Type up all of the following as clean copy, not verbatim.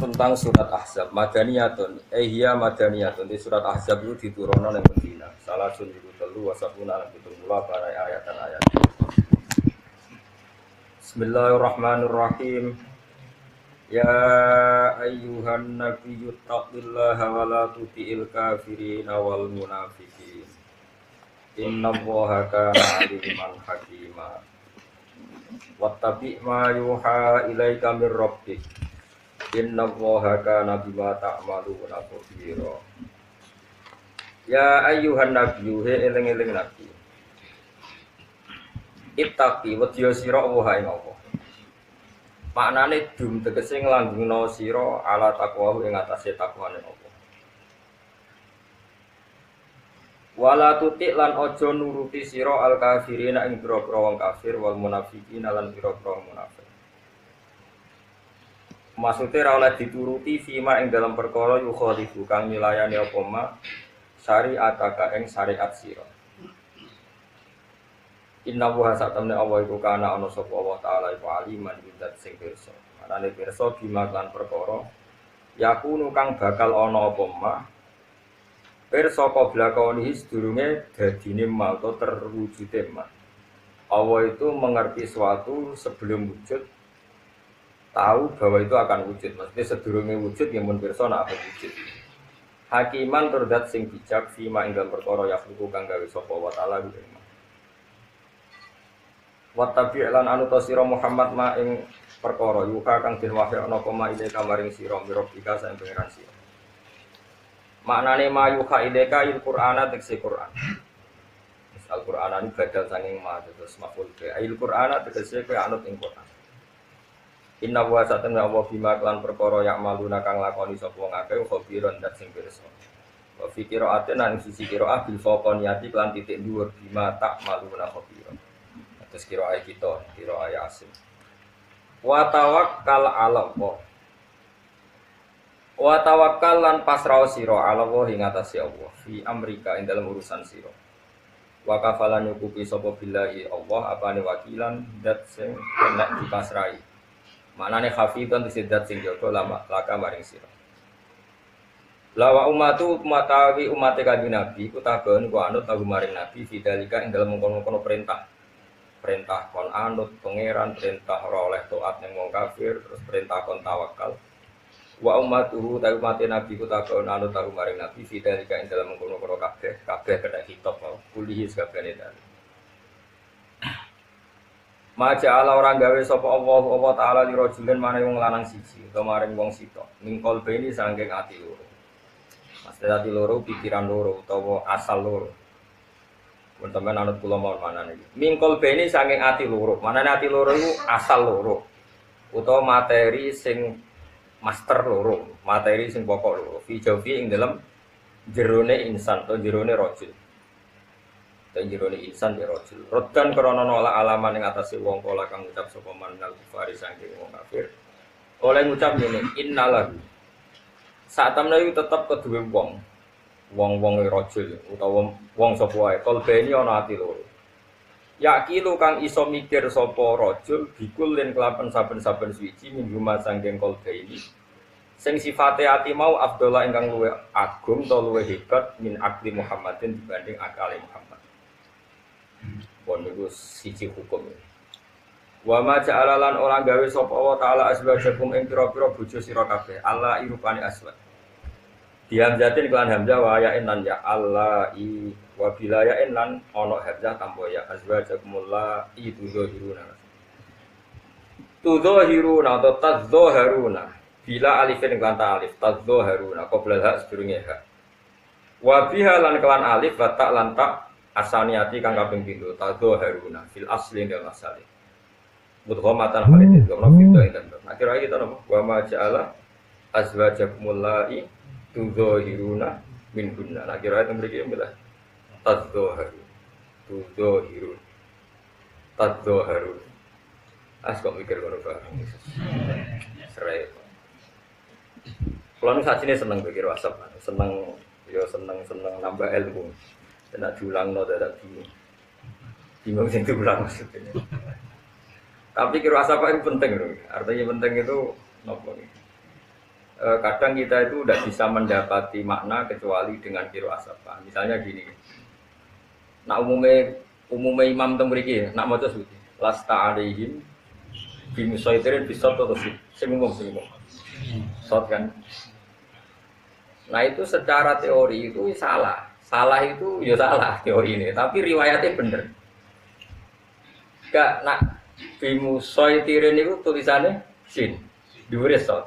tentang surat Ahzab Madaniyatun hiya Madaniyatun di surat Ahzab itu diturunkan yang Madinah salah sunjiku telu wasabuna lan pitung puluh para ayat dan ayat. Bismillahirrahmanirrahim. Ya ayyuhan nabiyyu taqillaha wa la tuti'il kafirin wal munafiqin innallaha kana aliman hakima wattabi' ma yuha ilaika mir rabbik innallaha kana bima ta'maluna khabira. Ya ayyuhan nabiyyu he eling-eling nabi. Ittaqi wedya sira Allah ing Allah. Maknane dum tegese nglanggengno sira ala taqwa ing atase takwane Allah. Wala tutik lan aja nuruti sira al kafirina ing pira-pira wong kafir wal munafiqina lan pira-pira munafik. Maksudnya ora oleh dituruti fima ing dalam perkara yukhalifu kang milayani apa ma syariataka ing syariat sira. Inna wa satamne Allah iku kana ana sapa Allah taala iku aliman bidzat sing pirsa. Manane pirsa bima lan perkara yakunu kang bakal ana apa ma pirsa qabla kauni sedurunge dadine ma utawa terwujude ma. Allah itu mengerti suatu sebelum wujud, tahu bahwa itu akan wujud. Maksudnya sedurunge wujud yang mun pirsa nek akan wujud. Hakiman turdat sing bijak fima ing dalem perkara yakhluqu kang gawe sapa wa taala kuwi. Wa tabi'lan anu ta sira Muhammad ma ing perkara yuha kang den wahyana koma ile kamaring sira mirobika saeng pangeran sira. Maknane ma yuha ilaika il Qur'ana tekse Qur'an. Al-Qur'an ini badal saking ma terus maful ke il Qur'ana tegese kowe anut ing Qur'an. Inna wa satana wa bima klan perkara yak maluna kang lakoni sapa wong akeh khabiron dat sing pirsa. Wa fi qira'atin nang sisi qira'ah bil faqaniyati klan titik dhuwur bima tak maluna khabiron. Terus qira'ah kita qira'ah Yasin. Wa tawakkal 'ala Allah. Wa tawakkal lan pasrah sira 'ala Allah ing atase Allah fi amrika ing dalam urusan sira. Wa kafalan nyukupi sapa billahi Allah apane wakilan dat sing kena dipasrahi. Maknane khafidun tisidat sing jaga laka maring sira. Lawa umatu matawi umate kanjeng Nabi ku tabon ku anut tahu maring Nabi fidalika ing dalem mengkono-kono perintah. Perintah kon anut pangeran, perintah ora oleh taat ning wong kafir, terus perintah kon tawakal. Wa ummatuhu tahu mate Nabi ku tabon anut tahu maring Nabi fidalika ing dalem mengkono-kono kabeh kena hitop kulihi sakabehane dalem. Maja ala orang gawe sapa Allah taala li rajulin maring wong lanang siji utawa maring wong sitok mingkol beni saking ati loro. Mesti ati loro pikiran loro utawa asal loro. Teman-teman anut kula mawon manane iki. Mingkol beni saking ati loro. Manane ati loro iku asal loro. Utawa materi sing master loro, materi sing pokok loro. Fi jawfi ing dalem jerone insan utawa jerone rajul. Dan jerone insan ya rajul. Rodan krana nolak alaman ing atase wong kala kang ngucap sapa manal kufari saking wong kafir. Oleh ngucap ngene, innalahu. Sak temne iku tetep keduwe wong. Wong-wong rajul utawa wong sapa wae kalbeni ana ati loro. Yakilu kang iso mikir sapa rajul bikul len kelapen saben-saben suci minggu saking kalbeni. Sing sifate ati mau Abdullah ingkang luwih agung ta luwih hebat min akli Muhammadin dibanding akale Muhammad. Pon niku siji hukum. Wa ma ja'alalan ora gawe sapa Allah taala azwajakum ing pira-pira bojo sira kabeh. Allah irupane aswad. Dihamzatin kelan hamzah wa ya'in lan ya Allah i wa bila ya'in lan ana hamzah tambo ya azwajakumul la itu zahiruna. Tudzahiruna atau tadzaharuna. Bila alifin kelan ta alif tadzaharuna qabla ha sedurunge ha. Wa biha lan kelan alif wa ta lan ta asaniati kang kaping 7 tadzaharuna fil asli dan asali. Mudghamatan halidin wa nafidha indan. Akhirnya kita napa wa ma ja'ala azwajakumul la'i tudzahiruna minhunna. Akhirnya itu mriki adalah tadzaharu. Tudzahirun. Tadzaharun. Kok mikir ngono bareng. Serai. Kalau saat ini seneng pikir WhatsApp, seneng nambah ilmu. Tidak diulang, tidak bingung sing diulang maksudnya. Tapi kira WhatsApp itu penting loh. Artinya penting itu nopo nih. kadang kita itu tidak bisa mendapati makna kecuali dengan qiraah sab'ah. Misalnya gini. Nak umumnya imam teng mriki, nak maca suci. Lasta alaihim bimusaitirin bisot atau sing umum. Sot kan. Nah itu secara teori itu salah. Salah itu ya salah teori ini, tapi riwayatnya bener. Gak nak bimusaitirin itu tulisannya sin, dhuwure sot.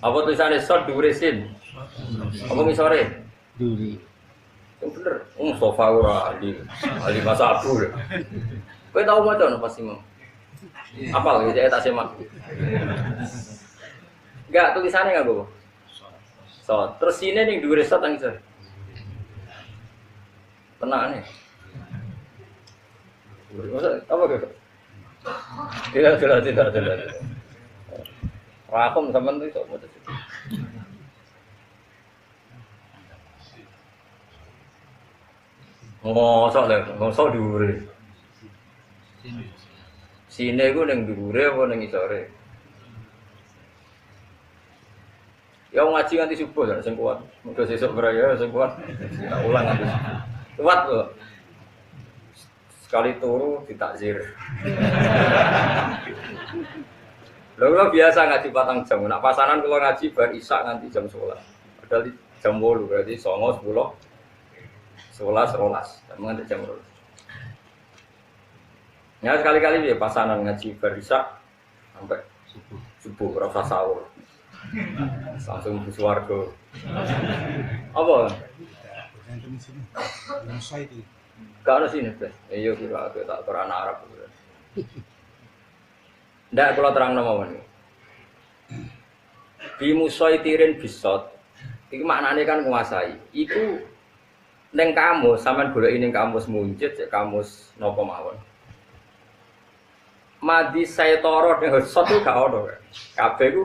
Apa tulisannya sot dhuwure sin? Apa misore? Duri. Yang bener, sofa ora ali masa abu. Kowe tau maca napa sih, Mam? Apal gitu ya tak semak. Enggak tulisannya enggak, Bu. So, terus sini ning dhuwure sot nang isor. Tenane. Masa apa kok? Tidak. Rakom sampean tuh iso maca. Ngosok dhuwure. Sine ku ning dhuwure apa ning isore? Ya ngaji nganti subuh ya sing kuat. Muga sesuk beraya sing kuat. Tak ulang nganti. Kuat kok. Sekali turu ditakzir. Lho biasa ngaji 4 jam. Nak pasanan kula ngaji bar isak nganti jam 11. Padahal jam 8 berarti 9 10 11, menganti jam 12. Ya sekali-kali ya pasanan ngaji barisak sampai subuh rasa sahur. Langsung ke swarga. Apa? Gak ada sini, Bes. Iya kira aku tak Quran Arab. Ndak kula terangno mawon. Bi musaitirin bisot. Iki maknane kan nguasai. Iku neng kamus, sampean golek ning kamus muncit, kamus napa mawon. Madi saytara ning sot ku gak ono. Kabeh ku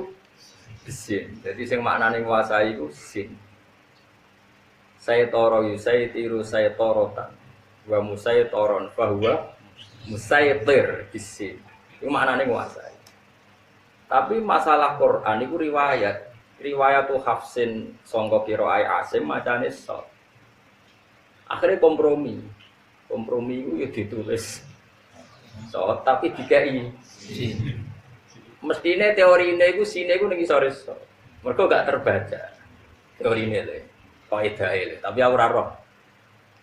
sin. Jadi sing maknane nguasai ku sin. Saytara yusaitiru saytaratan. Wa musaytaron fa huwa musaytir bisin. Iku maknane nguasai. Tapi masalah Quran iku riwayat Hafsin sangka qiraah Asim macane sot. Akhirnya kompromi itu ya ditulis tapi dikai mestinya teori ini itu sini itu ning isore mereka gak terbaca teori ini le kaidah ile tapi aku ora roh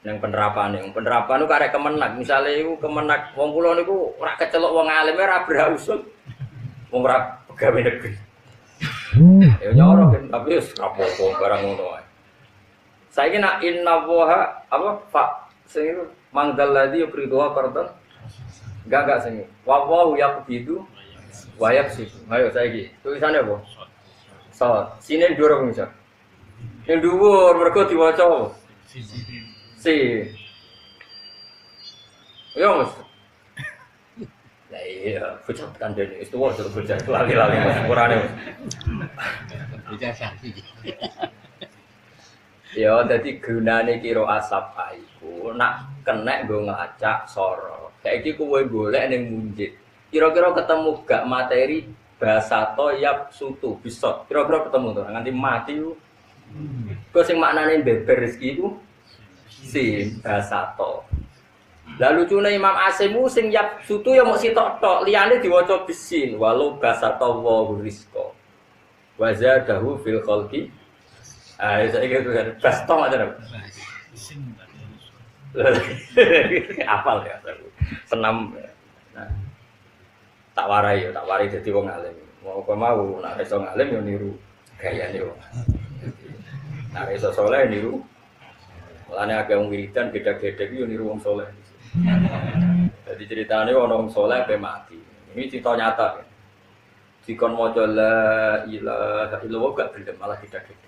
yang penerapan itu karek kemenak misalnya itu kemenak wong kula niku ora kecelok wong alim ora berausul wong ora pegawai negeri ya nyorok tapi wis rapopo barang ngono ae. Saiki nak inna waha apa fa sing itu mangdal ladzi yuqriduha qardan enggak sing wa yaqbidu wa yaqsidu ayo saiki tulisannya apa so sine dhuwur bisa ning dhuwur mergo diwaca si yo Mas lah iya bocah kandhane wis tuwa terus bocah lali-lali Mas Qurane Mas Bisa saksi. Ya, jadi gunane qiraah sab'ah iku nak kenek nggo nglacak sora. Saiki kowe golek ning munjid. Kira-kira ketemu gak materi bahasa toyab sutu bisot. Kira-kira ketemu to nganti mati ku. Kok sing maknane beber rezeki iku sin bahasa to. Lah lucune Imam Asim sing yab sutu ya mung sitok tok, liyane diwaca bisin walau bahasa to wa rizqa. Wa zadahu fil khalqi saya gitu kan, bastom aja dong. Apal ya, senam. Nah, tak warai jadi wong alim. Mau nak iso ngalim yo niru gayane wong. Nak iso saleh niru. Mulane agak wong wiridan gede-gede yo niru wong saleh. Jadi ceritane ana wong saleh pe mati. Ini cerita nyata. Dikon maca la ilaha illallah gak gelem malah gede-gede.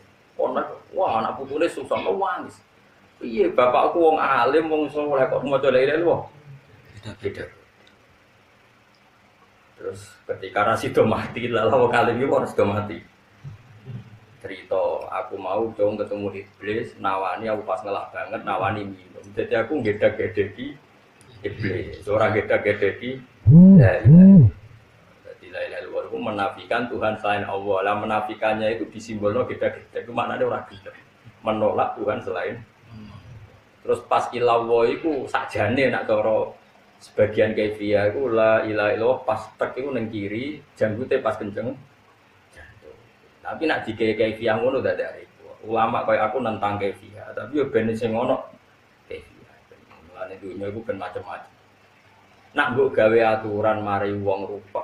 Wah anak putune susah nangis. Piye bapakku wong alim wong saleh kok maca la ilaha illallah. Tidak. Terus ketika Rasido mati lalu wong alim iki harus mati. Cerita aku mau dong ketemu iblis nawani aku pas ngelak banget nawani minum. Jadi aku gede-gedeki iblis. Ora gede-gedeki la ilaha illallah. Jadi la ilaha illallah itu menafikan Tuhan selain Allah. Lah menafikannya itu disimbolno gede-gede. Itu maknanya ora gede. Menolak Tuhan selain. Terus pas ilawo itu sakjane nak cara sebagian kaifiyah itu la ilaha illallah pas tek iku ning kiri, janggute pas kenceng. Jatuh. Tapi nak dike kaifiyah ngono dak ada itu. Ulama kaya aku nentang kaifiyah, tapi yo ben sing ngono kaifiyah. Mulane dunya iku ben macam-macam. Nak mbok gawe aturan mari wong rupa.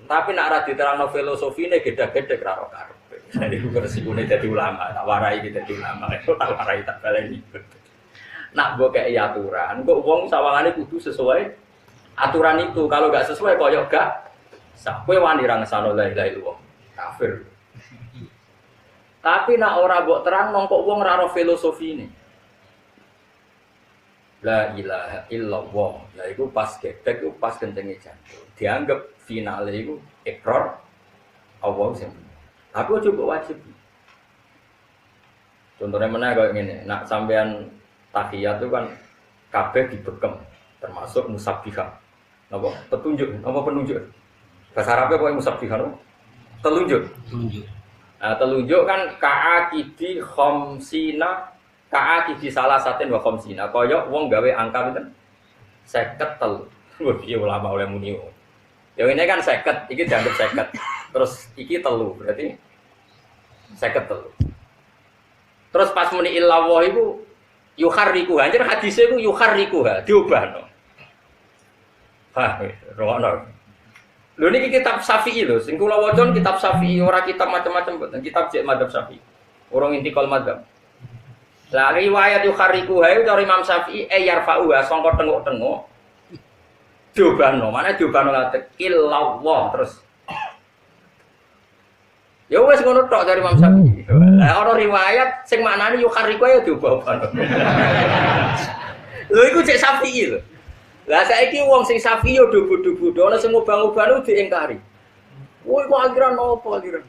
Tapi nak ra diterangno filosofine gede-gede karo karepe. Jadi ku resikune dadi ulama, tak warai iki dadi ulama. Tak warai tak baleni. Nak mbok kei aturan, kok wong sawangane kudu sesuai aturan itu. Kalau enggak sesuai koyo gak sah. Kowe wani ra ngesano la ilaha illallah. Kafir. Tapi nak ora mbok terangno kok wong ora ro filosofine. La ilaha illallah. Lah iku pas gedek iku pas kencenge jantung. Dianggap finale iku ikrar Allah sing. Aku coba wajib. Contohnya mana kayak gini, nak sampean tahiyat itu kan kabeh dibekem, termasuk musabbihah. Napa? Petunjuk, apa penunjuk? Bahasa Arabnya apa musabbihah? Telunjuk. Tunjuk. Nah, telunjuk kan ka'akidi khamsina ka'akidi salah satin wa khamsina. Kaya wong gawe angka pinten? 53. Wah, piye ulama oleh muni. Yang ini kan 50, iki dianggap 50. Terus iki telu, berarti 53. Terus pas muni illallah iku yuharriku, anjir hadisnya iku yuharriku ha, diubahno. Hah, rono. Lho niki kitab Syafi'i lho, sing kula waca kitab Syafi'i, ora kitab macam-macam mboten, kitab jek madzhab Syafi'i. Urung intikal madzhab. Lah riwayat yuharriku ha dari Imam Syafi'i yarfa'u sangka tenguk-tenguk. Diubahno, mana diubahno latek illallah terus. Ya wis ngono tok dari Imam Syafi'i. Lah ana riwayat sing maknane yuharriku ya diubah-ubah. Lho iku cek Syafi'i lho. Lah saiki wong sing Syafi'i yo dubu-dubu, ana sing ngubah-ubah diingkari. Woi kok aliran opo aliran?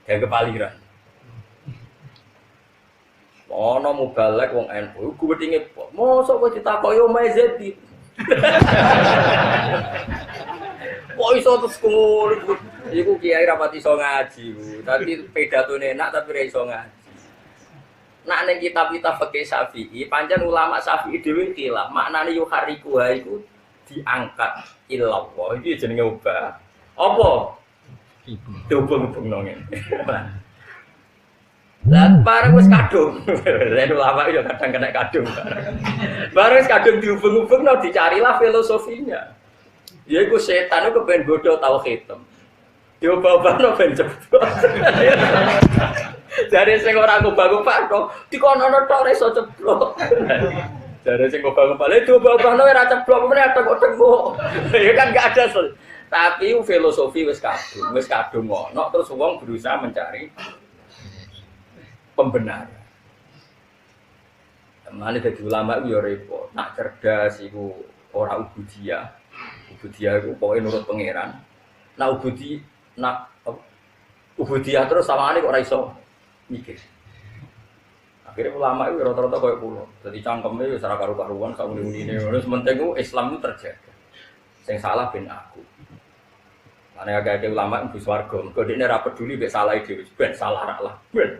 Kayak kepaliran. Ana mubalek wong NU ku wedinge mosok kok ditakoki omahe Zedi. Kok iso terus ngono. Iku kiai rapati iso ngaji, Bu. Tapi pidatone enak tapi ora iso ngaji. Nak ning kitab-kitab fikih Syafi'i, pancen ulama Syafi'i dhewe khilaf, maknane yuhariku ha iku diangkat illallah. Iki jenenge ubah. Apa? Dihubung-hubungno ngene. Lah bareng wis kadung. Lah ulama yo kadang kena kadung. Bareng wis kadung dihubung-hubungno dicarilah filosofinya. Yaiku setan itu pengen bodoh tauhid. Diobah-obahno ben ceblok. Jare sing ora ngubah-ubah kok dikono tok ora iso ceblok. Jare sing ngubah-ubah lha diobah-obahno ora ceblok meneh tengok-tengok. Ya kan enggak ada. Tapi filosofi wis kadung ngono terus wong berusaha mencari pembenaran. Mane dadi ulama yo repot. Nak cerdas iku ora ubudiyah. Ubudiyah iku pokoke nurut pangeran. Nak ubudiyah terus sawangane kok ora iso mikir. Akhirnya ulama itu rata-rata koyo kula. Dadi cangkeme wis ora karu-karuan sak muni-munine. Terus penting ku Islam itu terjaga. Sing salah ben aku. Mane agak ulama ibu swarga, kok dekne ora peduli mek salah dhewe, ben salah rak lah. Ben.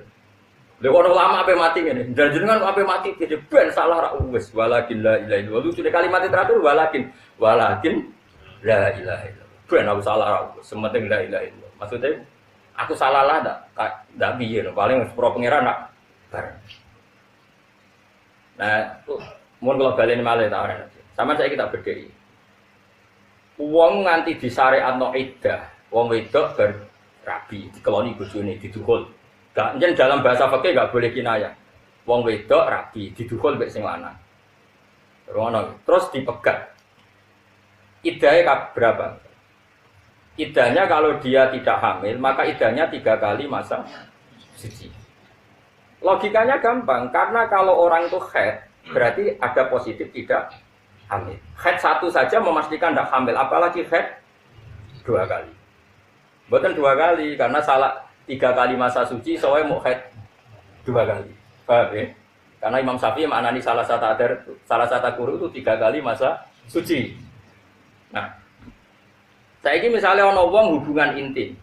Lha ono ulama ape mati ngene. Jenengan ape mati dhewe ben salah rak wis walakin la ilaha illallah. Lucu kalimat terakhir walakin la ilaha illallah. Ben aku salah rak sementing la ilaha illallah. Maksudnya aku salah lah ndak piye paling sepuro pangeran nak bareng. Nah, mun kula baleni malih ta ora. Sama saya kita bedheki. Wong nganti disyariatno iddah, wong wedok bar rabi, dikeloni bojone, diduhul. Gak njen dalam bahasa fikih gak boleh kinayah. Wong wedok rabi, diduhul mek sing lanang. Terus dipegat. Iddahnya berapa? Iddahnya kalau dia tidak hamil, maka iddahnya 3 kali masa suci. Logikanya gampang, karena kalau orang itu haid, berarti ada positif tidak hamil. Haid 1 saja memastikan tidak hamil, apalagi haid 2 kali. Bukan 2 kali, karena salah 3 kali masa suci, soalnya mau haid 2 kali. Paham ya? Karena Imam Syafi'i maknani salah satu guru itu 3 kali masa suci. Nah, Saiki misalnya ana wong hubungan intim.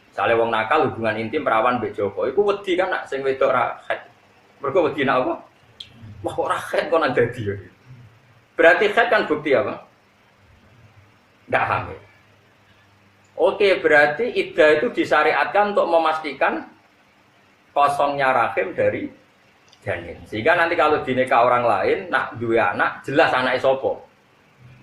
Misalnya wong nakal hubungan intim perawan mbek Joko, iku wedi kan nak sing wedok ra haid. Mergo wedi nak apa? Wah kok ra haid kok nang dadi ya. Berarti haid kan bukti apa? Enggak hamil. Oke, berarti iddah itu disyariatkan untuk memastikan kosongnya rahim dari janin. Sehingga nanti kalau dinikah orang lain, nak dua anak, jelas anaknya sopo.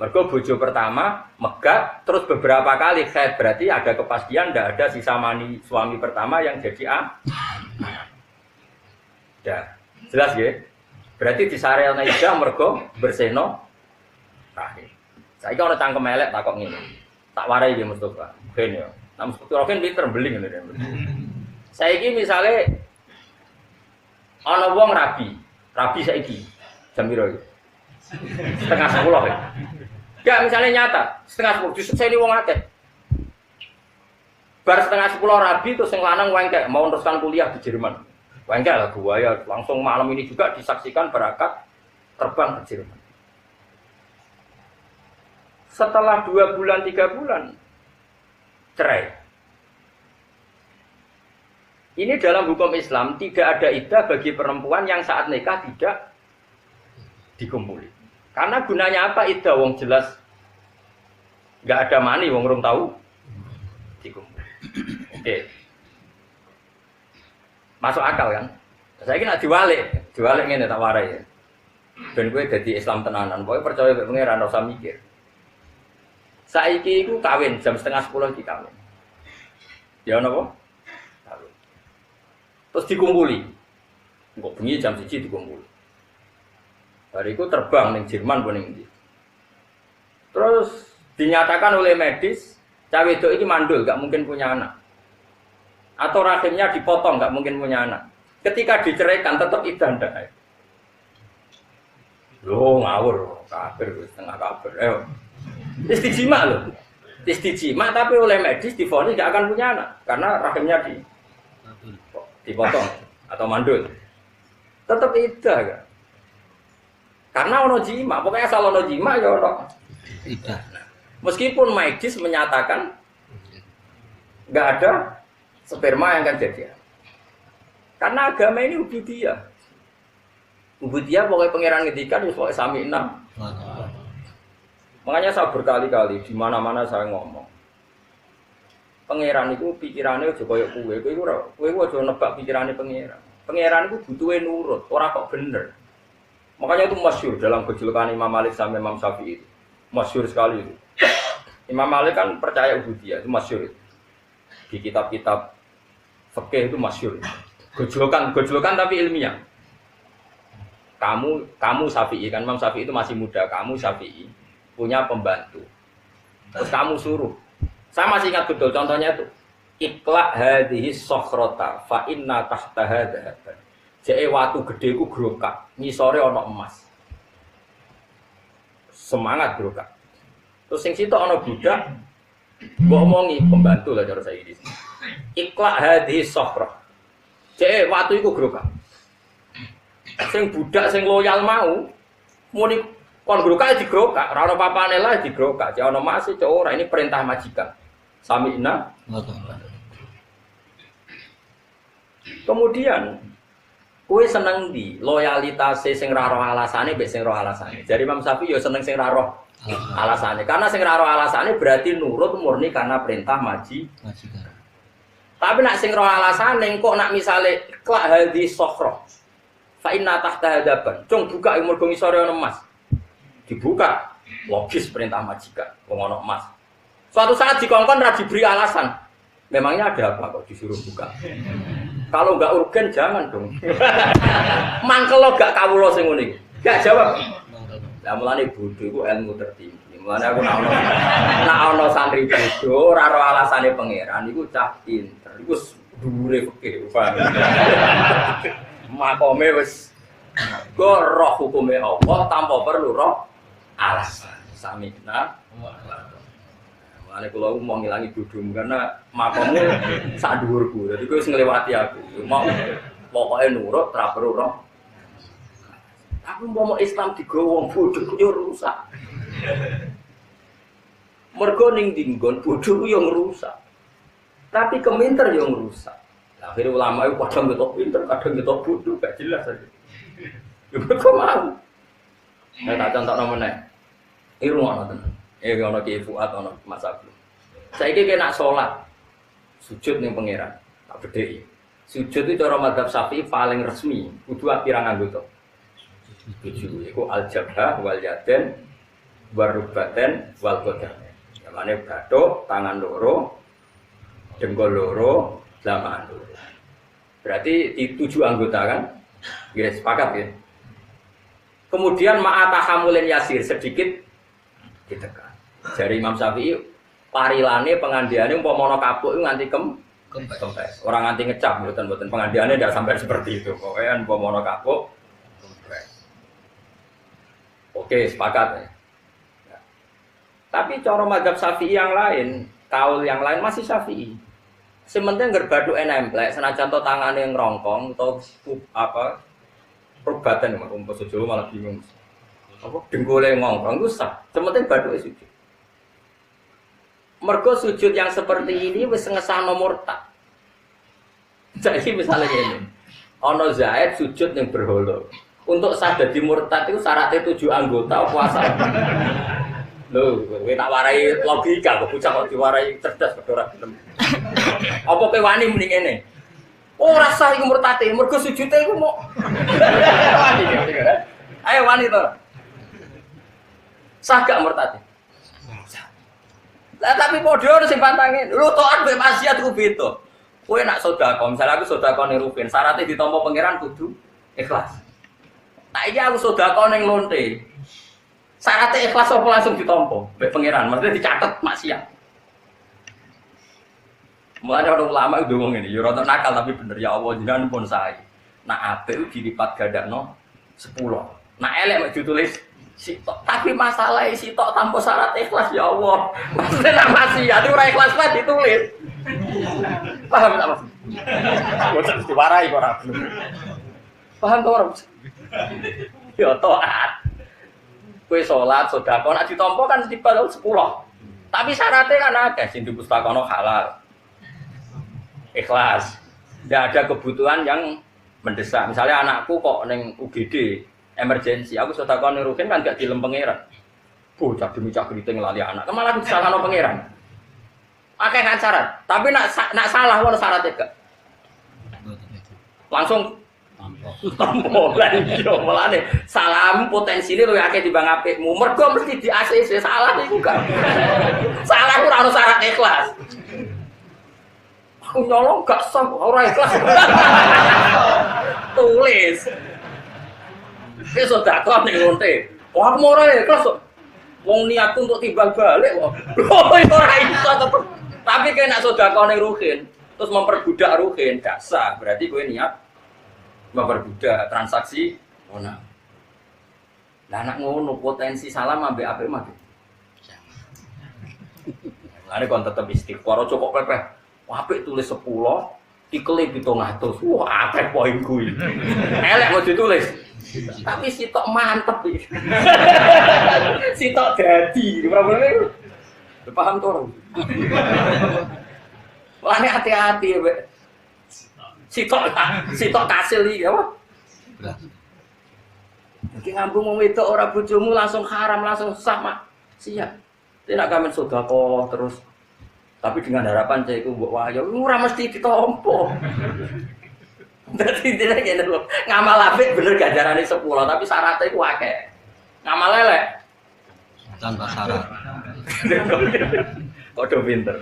Mergo bojo pertama megat, terus beberapa kali haid, berarti ada kepastian, tidak ada sisa mani suami pertama yang jadi Dah, jelas ya? Berarti disyariatkan iddah mergo berseno rahim. Saya kira orang cangkem elek takok ngene. Tak warai dia Mustafa. Ben ya. Nah Mustafa kan pinter beling ngene. Saiki misale ana wong rabi saiki jam piro iki? Setengah 10 ya. Enggak misalnya nyata, setengah 10 disekseni wong akeh. Bar setengah 10 rabi terus sing lanang wengkek mau teruskan kuliah di Jerman. Wengkek lah buaya langsung malam ini juga disaksikan berangkat terbang ke Jerman. Setelah 2 bulan, 3 bulan, cerai. Ini dalam hukum Islam tidak ada iddah bagi perempuan yang saat nikah tidak dikumpuli. Karena gunanya apa iddah? Wong jelas nggak ada mani, wong rum tahu dikumpuli. Oke, masuk akal kan? Saya kira diwalik ini tak warai ya. Ben gue jadi Islam tenanan, pokoknya percaya be pengiran rasa mikir. Saiki iku kawin jam setengah 10 iki kawin. Ya napa? Kawin. Terus dikumpuli. Engko bengi jam 1 dikumpuli. Bariku terbang ning Jerman pun ning ndi. Terus dinyatakan oleh medis, cah wedok iki mandul, gak mungkin punya anak. Atau rahimnya dipotong, gak mungkin punya anak. Ketika diceraikan tetap iddah ndak. Loh ngawur, kafir setengah kafir. Istijma loh, istijma tapi oleh medis divonis tidak akan punya anak karena rahimnya dipotong atau mandul. Tetap iddah kan? Karena ono jima, pokoknya asal ono jima ya ono iddah. Meskipun medis menyatakan nggak ada sperma yang akan jadi. Karena agama ini ubudiyah. Ubudiyah pokoknya pangeran ngendikan wis pokoke sami'na. Makanya saya berkali-kali di mana-mana saya ngomong. Pangeran itu pikirannya aja koyo kowe aja nebak pikirannya pangeran. Pangeran itu butuhe nurut, ora kok bener. Makanya itu masyhur dalam kejulukan Imam Malik sampai Imam Syafi'i itu. Masyhur sekali itu. Imam Malik kan percaya ubudiyah, itu masyhur. Di kitab-kitab fikih itu masyhur. Gejulukan tapi ilmiah. Kamu Syafi'i kan Imam Syafi'i itu masih muda, kamu Syafi'i punya pembantu. Terus kamu suruh. Saya masih ingat betul contohnya itu. Iqla hadhihi sokhrota fa inna tahtaha dhahaban. Jeke watu gedhe ku grokak, ngisore ana emas. Semangat grokak. Terus sing sitok ana budak, mbok omongi pembantu lah cara saya di sini. Iqla hadhihi sokhra. Jeke watu iku grokak. Sing budak sing loyal mau muni kon grokak digrokak, ora ono papane lah digrokak. Jek ono masih cek ora, ini perintah majikan. Sami'na. Kemudian kowe seneng di loyalitas sing ra roh alasane mbek sing roh alasane. Jadi Imam Syafi'i yo seneng sing ra roh alasane. Karena sing ra roh alasane berarti nurut murni karena perintah majikan. Tapi nak sing roh alasane kok nak misale klak hadis sokhra. Fa inna tahta hadaban. Cung buka mergo ngisore ono emas. Dibuka, logis perintah majikan, wong ana emas. Suatu saat dikongkon ra diberi alasan. Memangnya ada apa kok disuruh buka? Kalau enggak urgen jangan dong. Mangkel gak kawula sing ngene iki. Gak jawab. Lah mulane bodho iku ilmu tertinggi. Mulane aku nak ana santri bodho ora ro alasane pangeran iku cah pinter. Iku dhuwure fikih, paham. Makome wis go roh hukume Allah tanpa perlu roh alasan. Sami'na wa ata'na. Mane kula mau ngilangi bodhomu karena makommu sak dhuwurku. Dadi kowe wis nglewati aku. Mau pokoke nurut ra perlu roh. Aku mau Islam digawa wong bodho yo rusak. Mergo ning dinggon bodho yo ngrusak. Tapi keminter yo ngrusak. Lah akhire ulama itu kadang ketok pinter, kadang ketok bodoh, gak jelas aja. Yo mergo mau. Nek tak contohno meneh. Iki rumono tenan. Ono Ki Fuad ono Mas Abdul. Saiki kena salat sujud ning pangeran. Tak bedheki. Sujud itu cara madzhab Syafi'i paling resmi, kudu pirang anggota. 7 iku al-jabhah wal yaden warubaten wal qadam. Yamane bathuk, tangan loro, dengkul loro, lamaan loro. Berarti di 7 anggota kan? Ya sepakat ya. Kemudian ma'atahamulin yasir sedikit ditekan. Dari Imam Syafi'i parilane pengandiane umpama kapuk itu nganti kempes. Orang nganti ngecap mboten pengandiane ndak sampai seperti itu. Pokoke umpama kapuk kempes. Oke, sepakat ya. Tapi cara mazhab Syafi'i yang lain, kaul yang lain masih Syafi'i. Sementing gerbadu enemplek senajan to tangane ngrongkong atau apa perubatan rumput sujud malah bingung. Apa dengkule ngongkong itu sah. Sementing baduke sujud. Mergo sujud yang seperti ini wis ngesahno murtad. Jadi misalnya ini, ono Zaid sujud yang berhala. Untuk sah dadi murtad itu syaratnya 7 anggota puasa. Loh, kowe tak warai logika kok bocah kok diwarai cerdas kok ora gelem. Apa kowe wani muni ngene? Ora sah iku murtate, mergo sujude iku mok. Wani ya. Ayo wani to. Sah gak murtate? Lah tapi padha sing pantange. Lho taat mbek maksiat ku beda. Kowe nak sedekah, misalnya aku sedekah ning rugen, syaratnya ditampa pangeran kudu ikhlas. Nah iki aku sedekah ning lonte. Syaratnya ikhlas apa langsung ditampa mbek pangeran, maksudnya dicatet maksiat. Mulane orang ulama itu ngomong ini, yo rada nakal tapi bener ya Allah jenengan pun sae. Nak apik itu dilipat gandakno 10. Nak elek mek ditulis sitok. Tapi masalah sitok tanpa syarat ikhlas ya Allah. Maksudnya nak maksiat ora ikhlas lah ditulis. Paham tak Mas? Bocah diwarai kok ora belum. Paham to ora? Ya taat. Kowe salat, sedekah nek ditampa kan dipal 10. Tapi syaratnya kan akeh sing dipustakono halal. Ikhlas. Tidak ada kebutuhan yang mendesak. Misalnya anakku kok neng UGD emergensi, aku sedekah ning rugen kan gak dilem pangeran. Bocah demi cah kriting lali anak. Malah disalahno pangeran. Akeh kan syarat. Tapi nak salah ono syaratnya gak. Langsung tampo lan yo mulane salam potensine luwih akeh timbang apikmu. Mergo mesti di ACC salah iku gak. Salah ora ono syarat ikhlas. Aku nyolong gak sah, ora ikhlas. Tulis. Ki sedekah ning lonte. Wah, aku ora ikhlas kok. Wong niatku untuk timbal balik kok. Ora iso tetep. Tapi kena sedekah ning ruhin, terus memperbudak ruhin, gak sah. Berarti kowe niat memperbudak transaksi ngono. Lah anak ngono potensi salah ambek apik mah. Lare kon tetep istighfar aja kok pepeh. Apik tulis 10, dikelip 700. Wah, akeh poin kuwi. Elek kok ditulis. Tapi sitok mantep iki. Sitok dadi, probleme. Paham to ora? Wah, hati-hati ya, Mbak. Sitok kasil iki apa? Iki ngambung wong wedok ora bojomu langsung haram, langsung sah mak. Siap. Tidak gamen sedekah terus. Tapi dengan harapan saya itu mbok wahyu ora mesti ditampa. Dadi dene ngene lho. Ngamal apik bener ganjarane 10, tapi syaratnya iku akeh. Ngamal elek tanpa syarat. Padha pinter.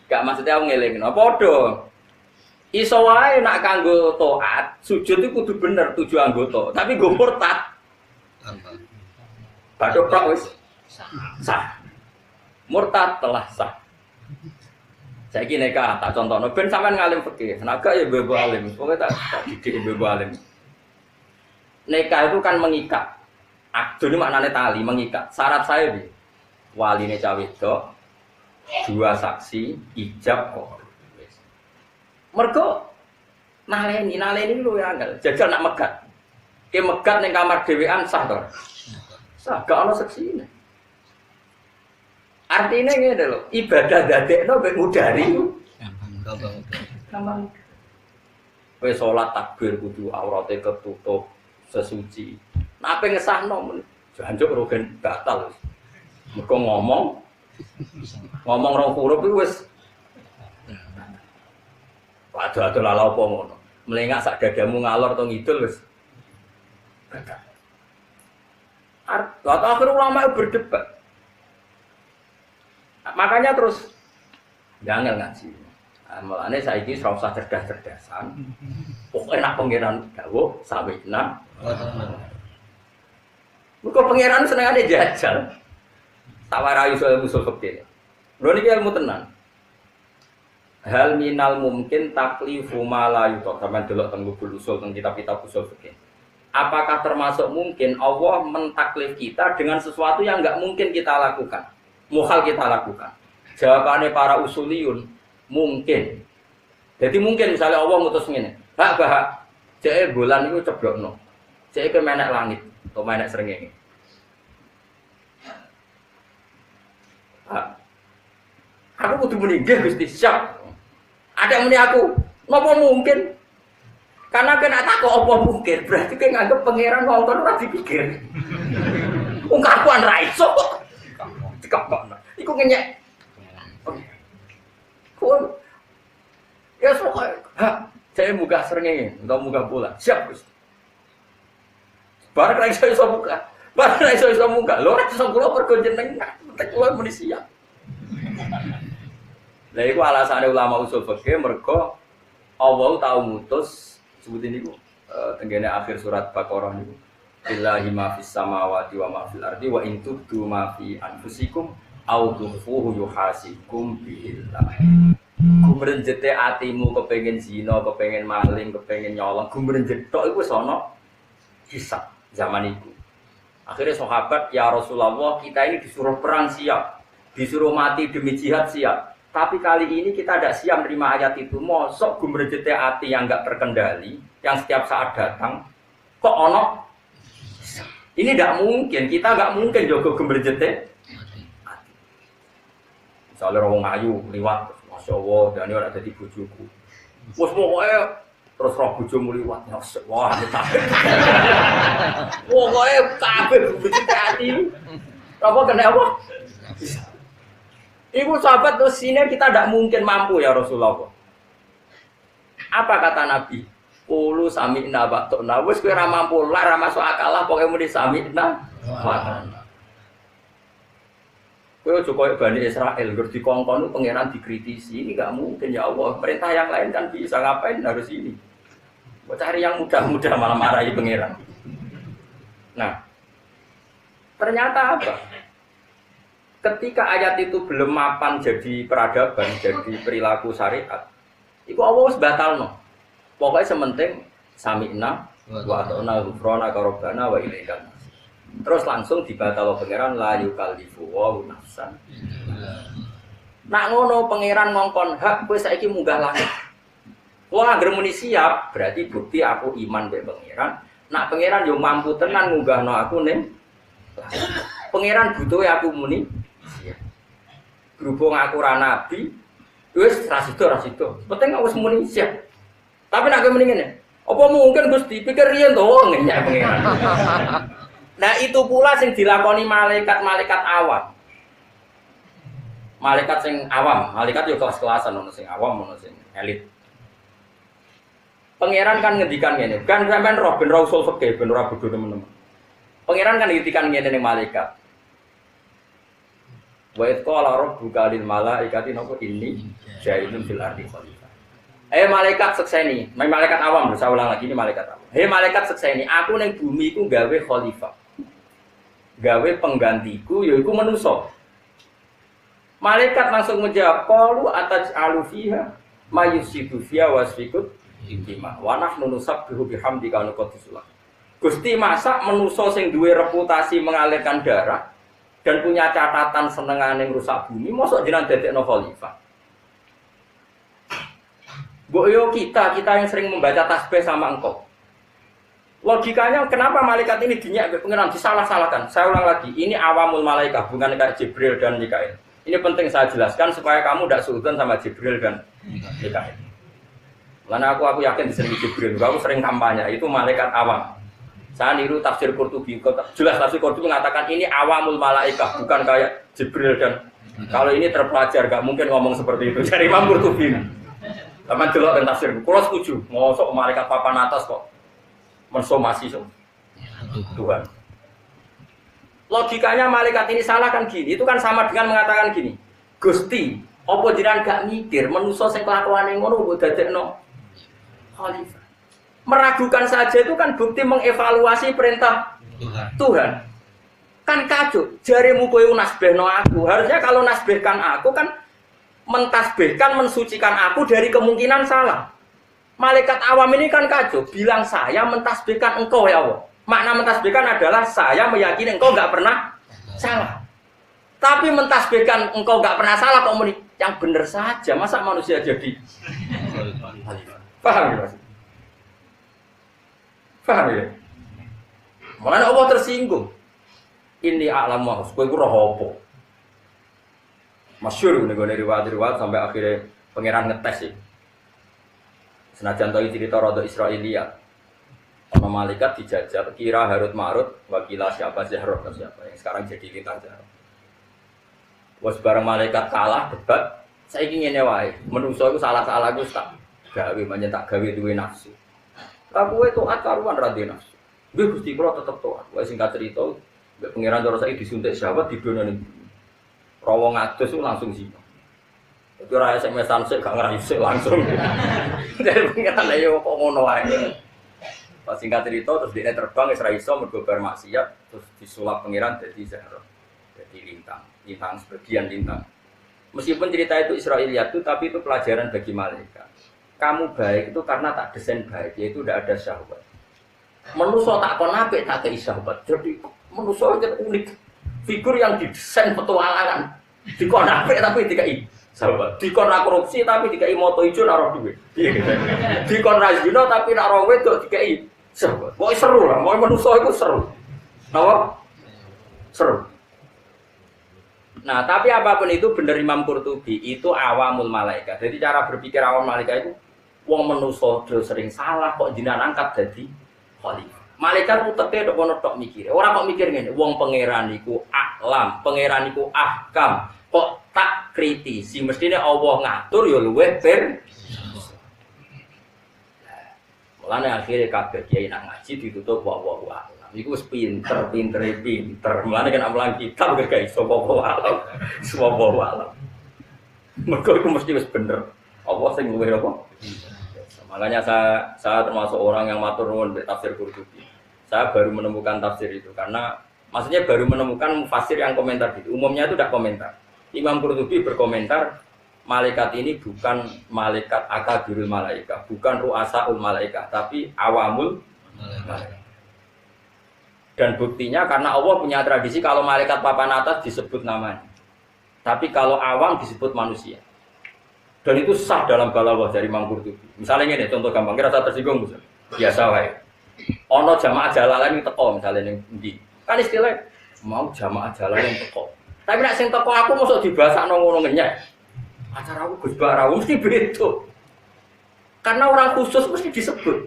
Gak maksudnya aku ngelingno, padha. Iso wae nak kanggo taat, sujud itu kudu bener 7 anggota, tapi nggo murtad. Bathuk tok wis sah. Murtad telah sah. Saiki nikah tak contohno ben sampean ngalim fikih. Naga ya bebo alim. Pokoke tak didik bebo alim. Nikah itu kan mengikat. Akdu ini maknanya tali, mengikat. Syarat saya iki waline cah wedok, 2 saksi, ijab kok. Mergo naleni lho ya angel. Jajal nak megat. Ki megat ning kamar dhewean sah to? Sah, gak ono seksine. Artinya ngene lho, ibadah dadekno mek mudari. Gampang. Kowe salat takbir kudu aurate ketutup sesuci. Nek ape ngesahno men jancuk rogen batal. Mergo ngomong rong huruf iku wis waduh lala apa ngono. Melengak sak dadamu ngalor to ngidul wis. Akhir ulama berdebat. Makanya terus jangan ngaji. Mulane saiki ora usah cerdas-cerdasan. Pokoke nek pangeran dawuh sawina. Muga pangeran senengane jajal. Tawarai soal usul fikih. Lho niki ilmu tenan. Hal minal mungkin taklifu ma la yutok. Sampeyan delok teng buku usul teng kitab-kitab usul fikih. Apakah termasuk mungkin Allah mentaklif kita dengan sesuatu yang enggak mungkin kita lakukan? Mukhal kita lakukan. Jawabannya para usuliyun mungkin. Jadi mungkin misalnya Allah ngutus ngene, "Hak bahak, cek bulan itu ceblokno. Cek ke menek langit atau menek srengenge." Aku kudu muni nggih Gusti, siap. Ada muni aku, napa mungkin? Karena kena takok apa mungkin, berarti kowe nganggep pangeran wonten ora dipikir. Wong kakuan ra iso. Dikepokno. Iku ngenyek. Ya sok. Saya muga srengenge, utawa muga bola. Siap, Gus. Bareng ra iso muga. Bareng ra iso muga. Lho ora iso kula pergo jenengan. Tek kula muni siap. Lah iku alasane ulama usul fikih mergo Allah tau ngutus sebutin niku tenggene akhir surat Baqarah niku. Billahi ma fis samawati wa ma fil ardi wa in tubdu ma fi anfusikum aw tukhfuhu yuhasikum billah. Gumrenjete atimu kepengin zina, kepengin maling, kepengin nyolong, gumrenjet tok iku wis ana hisab zaman iku. Akhirnya sahabat, ya Rasulullah, kita ini disuruh perang siap, disuruh mati demi jihad siap. Tapi kali ini kita tidak siap menerima ayat itu. Mosok gumrenjete ati yang enggak terkendali, yang setiap saat datang, kok ono? Ini tidak mungkin, kita nggak mungkin jaga gemberjete. Misalnya orang ayu liwat, masya Allah, dan ini ada di bujuku. Bos pokoknya terus roh bujumu liwat, wah kita. Pokoknya kabel gemberjete hati. Apa kena apa? Ibu sahabat terus sini kita tidak mungkin mampu ya Rasulullah. Apa kata Nabi? Ulu sami'na ba'tona wis kowe ora mampu ora masuk akal lah pokoke muni sami'na ba'tona. Kowe aja koyo Bani Israil ngger dikongkon pangeran dikritisi, ini enggak mungkin ya Allah. Perintah yang lain kan bisa, ngapain harus ini? Mau cari yang mudah-mudah malah marahi pangeran. Nah, ternyata apa? Ketika ayat itu belum mapan jadi peradaban, jadi perilaku syariat, itu Allah wis batalno. Pokoknya sementing sami'na wa ata'na ghufrana karobana wa ilaikan. Terus langsung dibatal pangeran la yukallifu wa nafsan. Nak ngono pangeran ngongkon hak kowe saiki munggah langit. Wah anggere muni siap berarti bukti aku iman mbek pangeran. Nak pangeran yo mampu tenan ngunggahno aku ning pangeran butuhe aku muni siap. Berhubung aku ora nabi wis ra sida. Penting aku wis muni siap. Tapi nak mendingin ya, apa mungkin Gusti pikir riyen to ngenyek pangeran. Nah itu pula sing dilakoni malaikat-malaikat awam. Malaikat sing awam, malaikat yo kelas-kelasan ono sing awam ono sing elit. Pangeran kan ngendikan ngene, kan sampean roh ben usul fikih ben ora bodho teman-teman. Pangeran kan ngendikan ngene ning malaikat. Wa itqala rabbuka lil malaikati napa inni ja'ilun fil ardi khalifah. Malaikat sekseni, malaikat awam, saya ulang lagi ini malaikat awam. Malaikat sekseni, aku neng bumi iku gawe khalifah. Gawe penggantiku yaiku manusa. Malaikat langsung menjawab, qalu ataj'alu fiha mayusidu fiha wasfikut intima wa nahnu nusabbihu bihamdika wa nuqaddisu lak. Gusti masa manusa sing duwe reputasi mengalirkan darah dan punya catatan senengane ngrusak bumi, mosok jenengan dadekno khalifah. Boyo kita yang sering membaca tasbih sama engkau. Logikanya kenapa malaikat ini dinyak pengenan disalah-salahkan? Saya ulang lagi, ini awamul malaikat bukan kayak Jibril dan Mikail. Ini penting saya jelaskan supaya kamu tidak suudzon sama Jibril dan Mikail. Karena aku yakin disering Jibril, aku sering kampanye, itu malaikat awam. Saya niru tafsir Qurtubi, jelas tafsir Qurtubi mengatakan ini awamul malaikah, bukan kayak Jibril dan kalau ini terpelajar, gak mungkin ngomong seperti itu. Dari Imam Qurtubi. Teman delok dan tafsir, kalau setuju, ngosok malaikat papan atas kok mensomasi Tuhan. Logikanya malaikat ini salah kan gini, itu kan sama dengan mengatakan gini, Gusti, apa jiran gak mikir, manusia sing kelakuane ngono kok dadekno khalifah. Meragukan saja itu kan bukti mengevaluasi perintah Tuhan. Kan kacau, jarimu kowe nasbehno aku. Harusnya kalau nasbehkan aku kan mentasbihkan, mensucikan aku dari kemungkinan salah. Malaikat awam ini kan kacau, bilang saya mentasbihkan engkau ya Allah. Makna mentasbihkan adalah saya meyakini engkau nggak pernah salah. Tapi mentasbihkan engkau nggak pernah salah kok yang benar saja. Masa manusia jadi paham ya? Paham ya? Makanya Allah tersinggung. Ini alam mahus, kowe ku roh apa? Masyhur nego riwayat sampai akhirnya pangeran ngetes sih. Senajan to cerita rada Israiliyat. Ana malaikat dijajal kira Harut Marut, wakilah siapa Zahrah atau siapa yang sekarang jadi lintang Zahrah. Wes bareng malaikat kalah debat, saiki ngene wae. Menungso iku salah-salah Gus tak gawe menyetak gawe duwe nafsu. Aku itu karuan ra duwe nafsu. Nggih Gusti kula tetep taat. Wae singkat cerita, mbek pangeran terus saiki disuntik syahwat di dono ning rawa ngados itu langsung zina. Itu ora SMS-an sik gak ngrasik langsung. Dari pangeran ayo kok ngono wae. Pas singkat cerita terus dia terbang wis ra iso mergo bar maksiat terus disulap pangeran dadi Zahrah. Jadi lintang sebagian lintang. Meskipun cerita itu Israiliyat itu tapi itu pelajaran bagi malaikat. Kamu baik itu karena tak desain baik, yaitu tidak ada syahwat. Manusia tak kon apik tak kei syahwat. Jadi manusia itu unik. Figur yang didesain petualangan. Dikon apik tapi dikai syahwat. Dikon ra korupsi tapi dikai moto ijo ora duwe. Dikon ra zina tapi nek ora wedok dikai syahwat. Kok seru lah, mau manusia itu seru. Napa? Seru. Nah, tapi apapun itu benar Imam Qurtubi itu awamul malaikat. Jadi cara berpikir awam malaikat itu wong manusa sering salah kok jenengan angkat dadi khalifah. Malaikat uteke tok ono tok mikire. Ora kok mikir ngene, wong pangeran iku alam, pangeran iku ahkam. Kok tak kritisi, mestine Allah ngatur ya luweh per. Mulane akhire kabeh kiai nak ngaji ditutup wallahu a'lam. Iku wis pinter. Mulane kan amalan kitab gak iso wallahu a'lam. Wallahu a'lam. Mergo iku mesti wis bener. Apa sing luwih apa? Makanya saya termasuk orang yang matur nuwun tafsir Qurtubi. Saya baru menemukan tafsir itu karena maksudnya baru menemukan mufassir yang komentar gitu. Umumnya itu tidak komentar. Imam Qurtubi berkomentar malaikat ini bukan malaikat akabirul malaikah, bukan ru'asaul malaikah, tapi awamul malaikah. Dan buktinya karena Allah punya tradisi kalau malaikat papan atas disebut namanya. Tapi kalau awam disebut manusia. Dan itu sah dalam balawah dari Imam Qurtubi. Misalnya ini contoh gampang, kira saya tersinggung misalnya. Biasa wae. Ono jamaah jalalan yang teko misalnya yang ndi. Kan istilah mau jamaah jalalan yang teko. Tapi nek sing teko aku mosok dibasakno ngono ngenyek. Acara aku Gus Bara mesti beda. Karena orang khusus mesti disebut.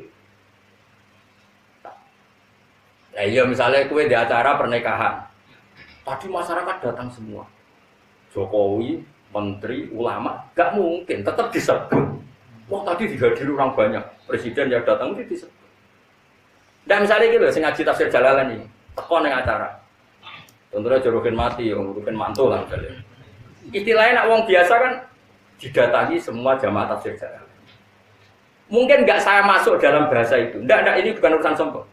Nah iya misalnya kue di acara pernikahan. Tadi masyarakat datang semua. Jokowi, menteri, ulama, gak mungkin tetap disebut. Wah tadi dihadiri orang banyak, presiden yang datang itu disebut. Dan misalnya gitu, saya ngaji tafsir Jalalan ini, tekon yang acara. Tentunya jodohin mati, jodohin mantul lah misalnya. Istilahnya nak wong biasa kan didatangi semua jamaah tafsir Jalalan. Mungkin nggak saya masuk dalam bahasa itu. Nggak, ini bukan urusan sombong.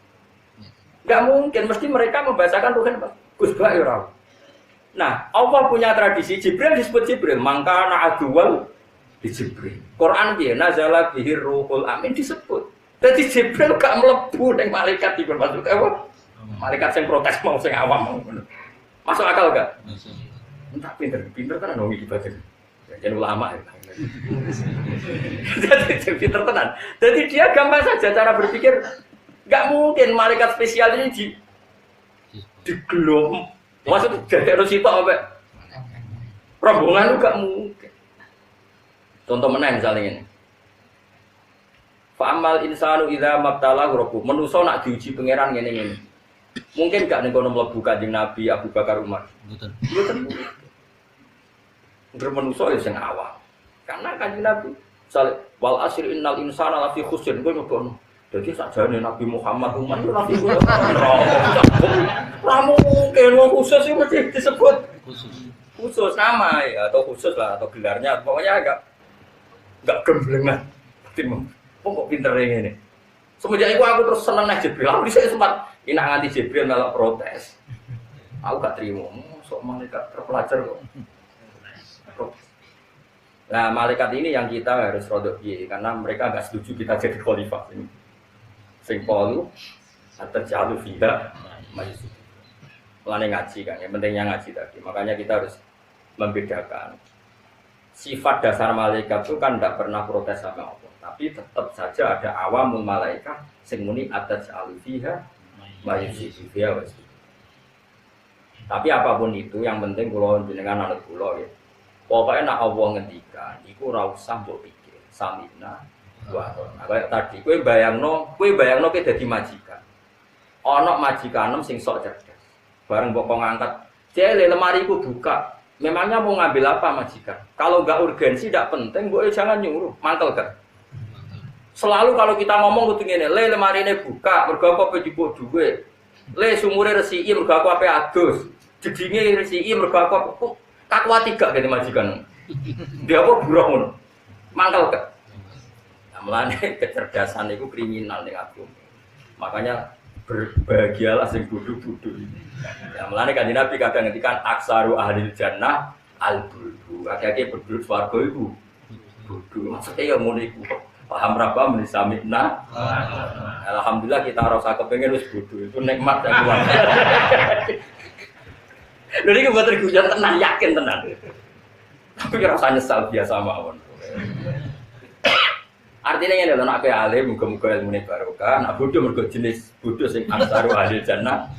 Nggak mungkin, mesti mereka membahasakan Tuhan Gus Bairau. Nah, Allah punya tradisi Jibril disebut Jibril, maka na'aduwal di Jibril. Quran dia nazala bihir ruhul amin disebut. Jadi Jibril gak melebu dengan malaikat di bermaksud apa? Malaikat yang protes mau sing awam mau. Masuk akal gak? Entah pinter kan nongi di batin. Jadi ulama ya. Jadi pinter tenan. Jadi dia gampang saja cara berpikir. Gak mungkin malaikat spesial ini digelom. Maksudnya jadi harus itu apa? Rombongan itu gak mungkin. Contoh meneh misalnya ini. Fa'amal insanu idza mabtalahu rabbuh. Manusa nak diuji pangeran ngene-ngene. Mungkin gak ning kono mlebu Kanjeng Nabi Abu Bakar Umar. Mboten. Mboten. Ngger manusa ya sing awam. Karena Kanjeng Nabi misale wal asri innal insana lafi khusr kowe ngono. Dadi sakjane Nabi Muhammad Umar itu Nabi Ramu mungkin wong khusus itu mesti disebut khusus nama ya atau khusus lah atau gelarnya pokoknya enggak gemblengan. Kok pinter ini. Semenjak itu aku terus seneng nih Jibril. Aku bisa sempat inak nganti Jibril malah protes. Aku gak terima. Sok malaikat terpelajar kok. Nah malaikat ini yang kita harus rodok karena mereka gak setuju kita jadi khalifah ini. Sing polu atau jatuh tidak masih. Mulane ngaji kan, yang pentingnya ngaji tadi. Makanya kita harus membedakan. Sifat dasar malaikat itu kan tidak pernah protes sama Allah. Tapi tetap saja ada awamul malaikat sing muni atas alifiha mayusifi fiha. Tapi apapun itu yang penting kula jenengan anut kula ya. Pokoke nek Allah ngendikan iku ora usah mbok pikir. Samina wa atona. Kayak tadi kowe bayangno kowe dadi majikan. Ana majikanem sing sok cerdas. Bareng mbok ngangkat, "Jele lemari ku buka." Memangnya mau ngambil apa majikan? Kalau nggak urgensi, tidak penting, boleh jangan nyuruh, mantel kan? Selalu kalau kita ngomong kudu ngene, le lemari ini buka, mergo apa dibuat duwe. Le sumure resiki mergo aku ape adus. Jedinge resiki mergo aku takwa tiga gene majikan. Dia apa buruh ngono. Mantel kan? Nah, mulane kecerdasan itu kriminal ning aku. Makanya berbahagialah sing bodho-bodho ini. Ya mulane Kanjeng Nabi kadang ngendikan aksaru ahlil jannah al-bulbu. Akeh-akeh penduduk swarga iku bodho. Maksudnya ya ngono iku. Paham ra paham meni samina. Alhamdulillah kita ora usah kepengin wis bodho. Itu nikmat yang luar. Lha iki mboten guyon tenan, yakin tenan. Tapi ora usah nyesal biasa mawon. Artinya ini adalah nak alim, muka-muka ilmu ini barokah. Nak bodoh mergo jenis bodoh sing aksaru ahli jannah.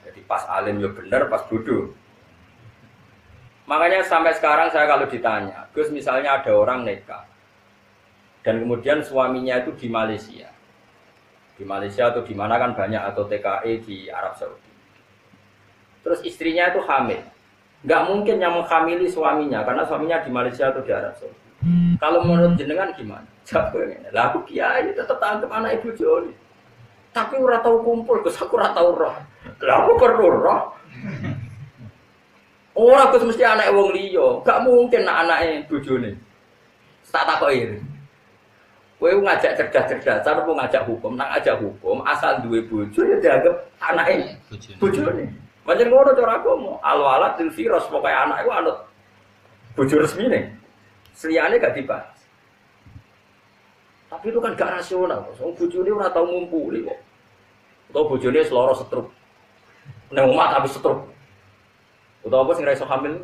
Jadi pas alim ya bener, pas bodoh. Makanya sampai sekarang saya kalau ditanya, Gus misalnya ada orang nikah dan kemudian suaminya itu di Malaysia atau di mana kan banyak atau TKI di Arab Saudi. Terus istrinya itu hamil, nggak mungkin yang menghamili suaminya karena suaminya di Malaysia atau di Arab Saudi. Kalau menurut jenengan gimana? Jawabnya, lah aku kiai tetap tangkap anak ibu Joni. Tapi ora tahu kumpul, Gus aku ora tahu roh. Lah aku perlu roh. Ora Gus mesti anak wong liya, gak mungkin anake bojone. Tak takoki. Kowe ngajak cerdas-cerdasan apa ngajak hukum, nang ngajak hukum asal duwe bojo ya dianggap anake bojone. Pancen ngono cara agama, al-walad lil firas pokoke anak iku anut bojo resmine. Seliyane gak dibahas. Tapi itu kan gak rasional. Wong bojone ora tau ngumpuli kok. Utawa bojone seloro setruk. Nang omah tapi setruk. Utawa apa sing ra iso hamil?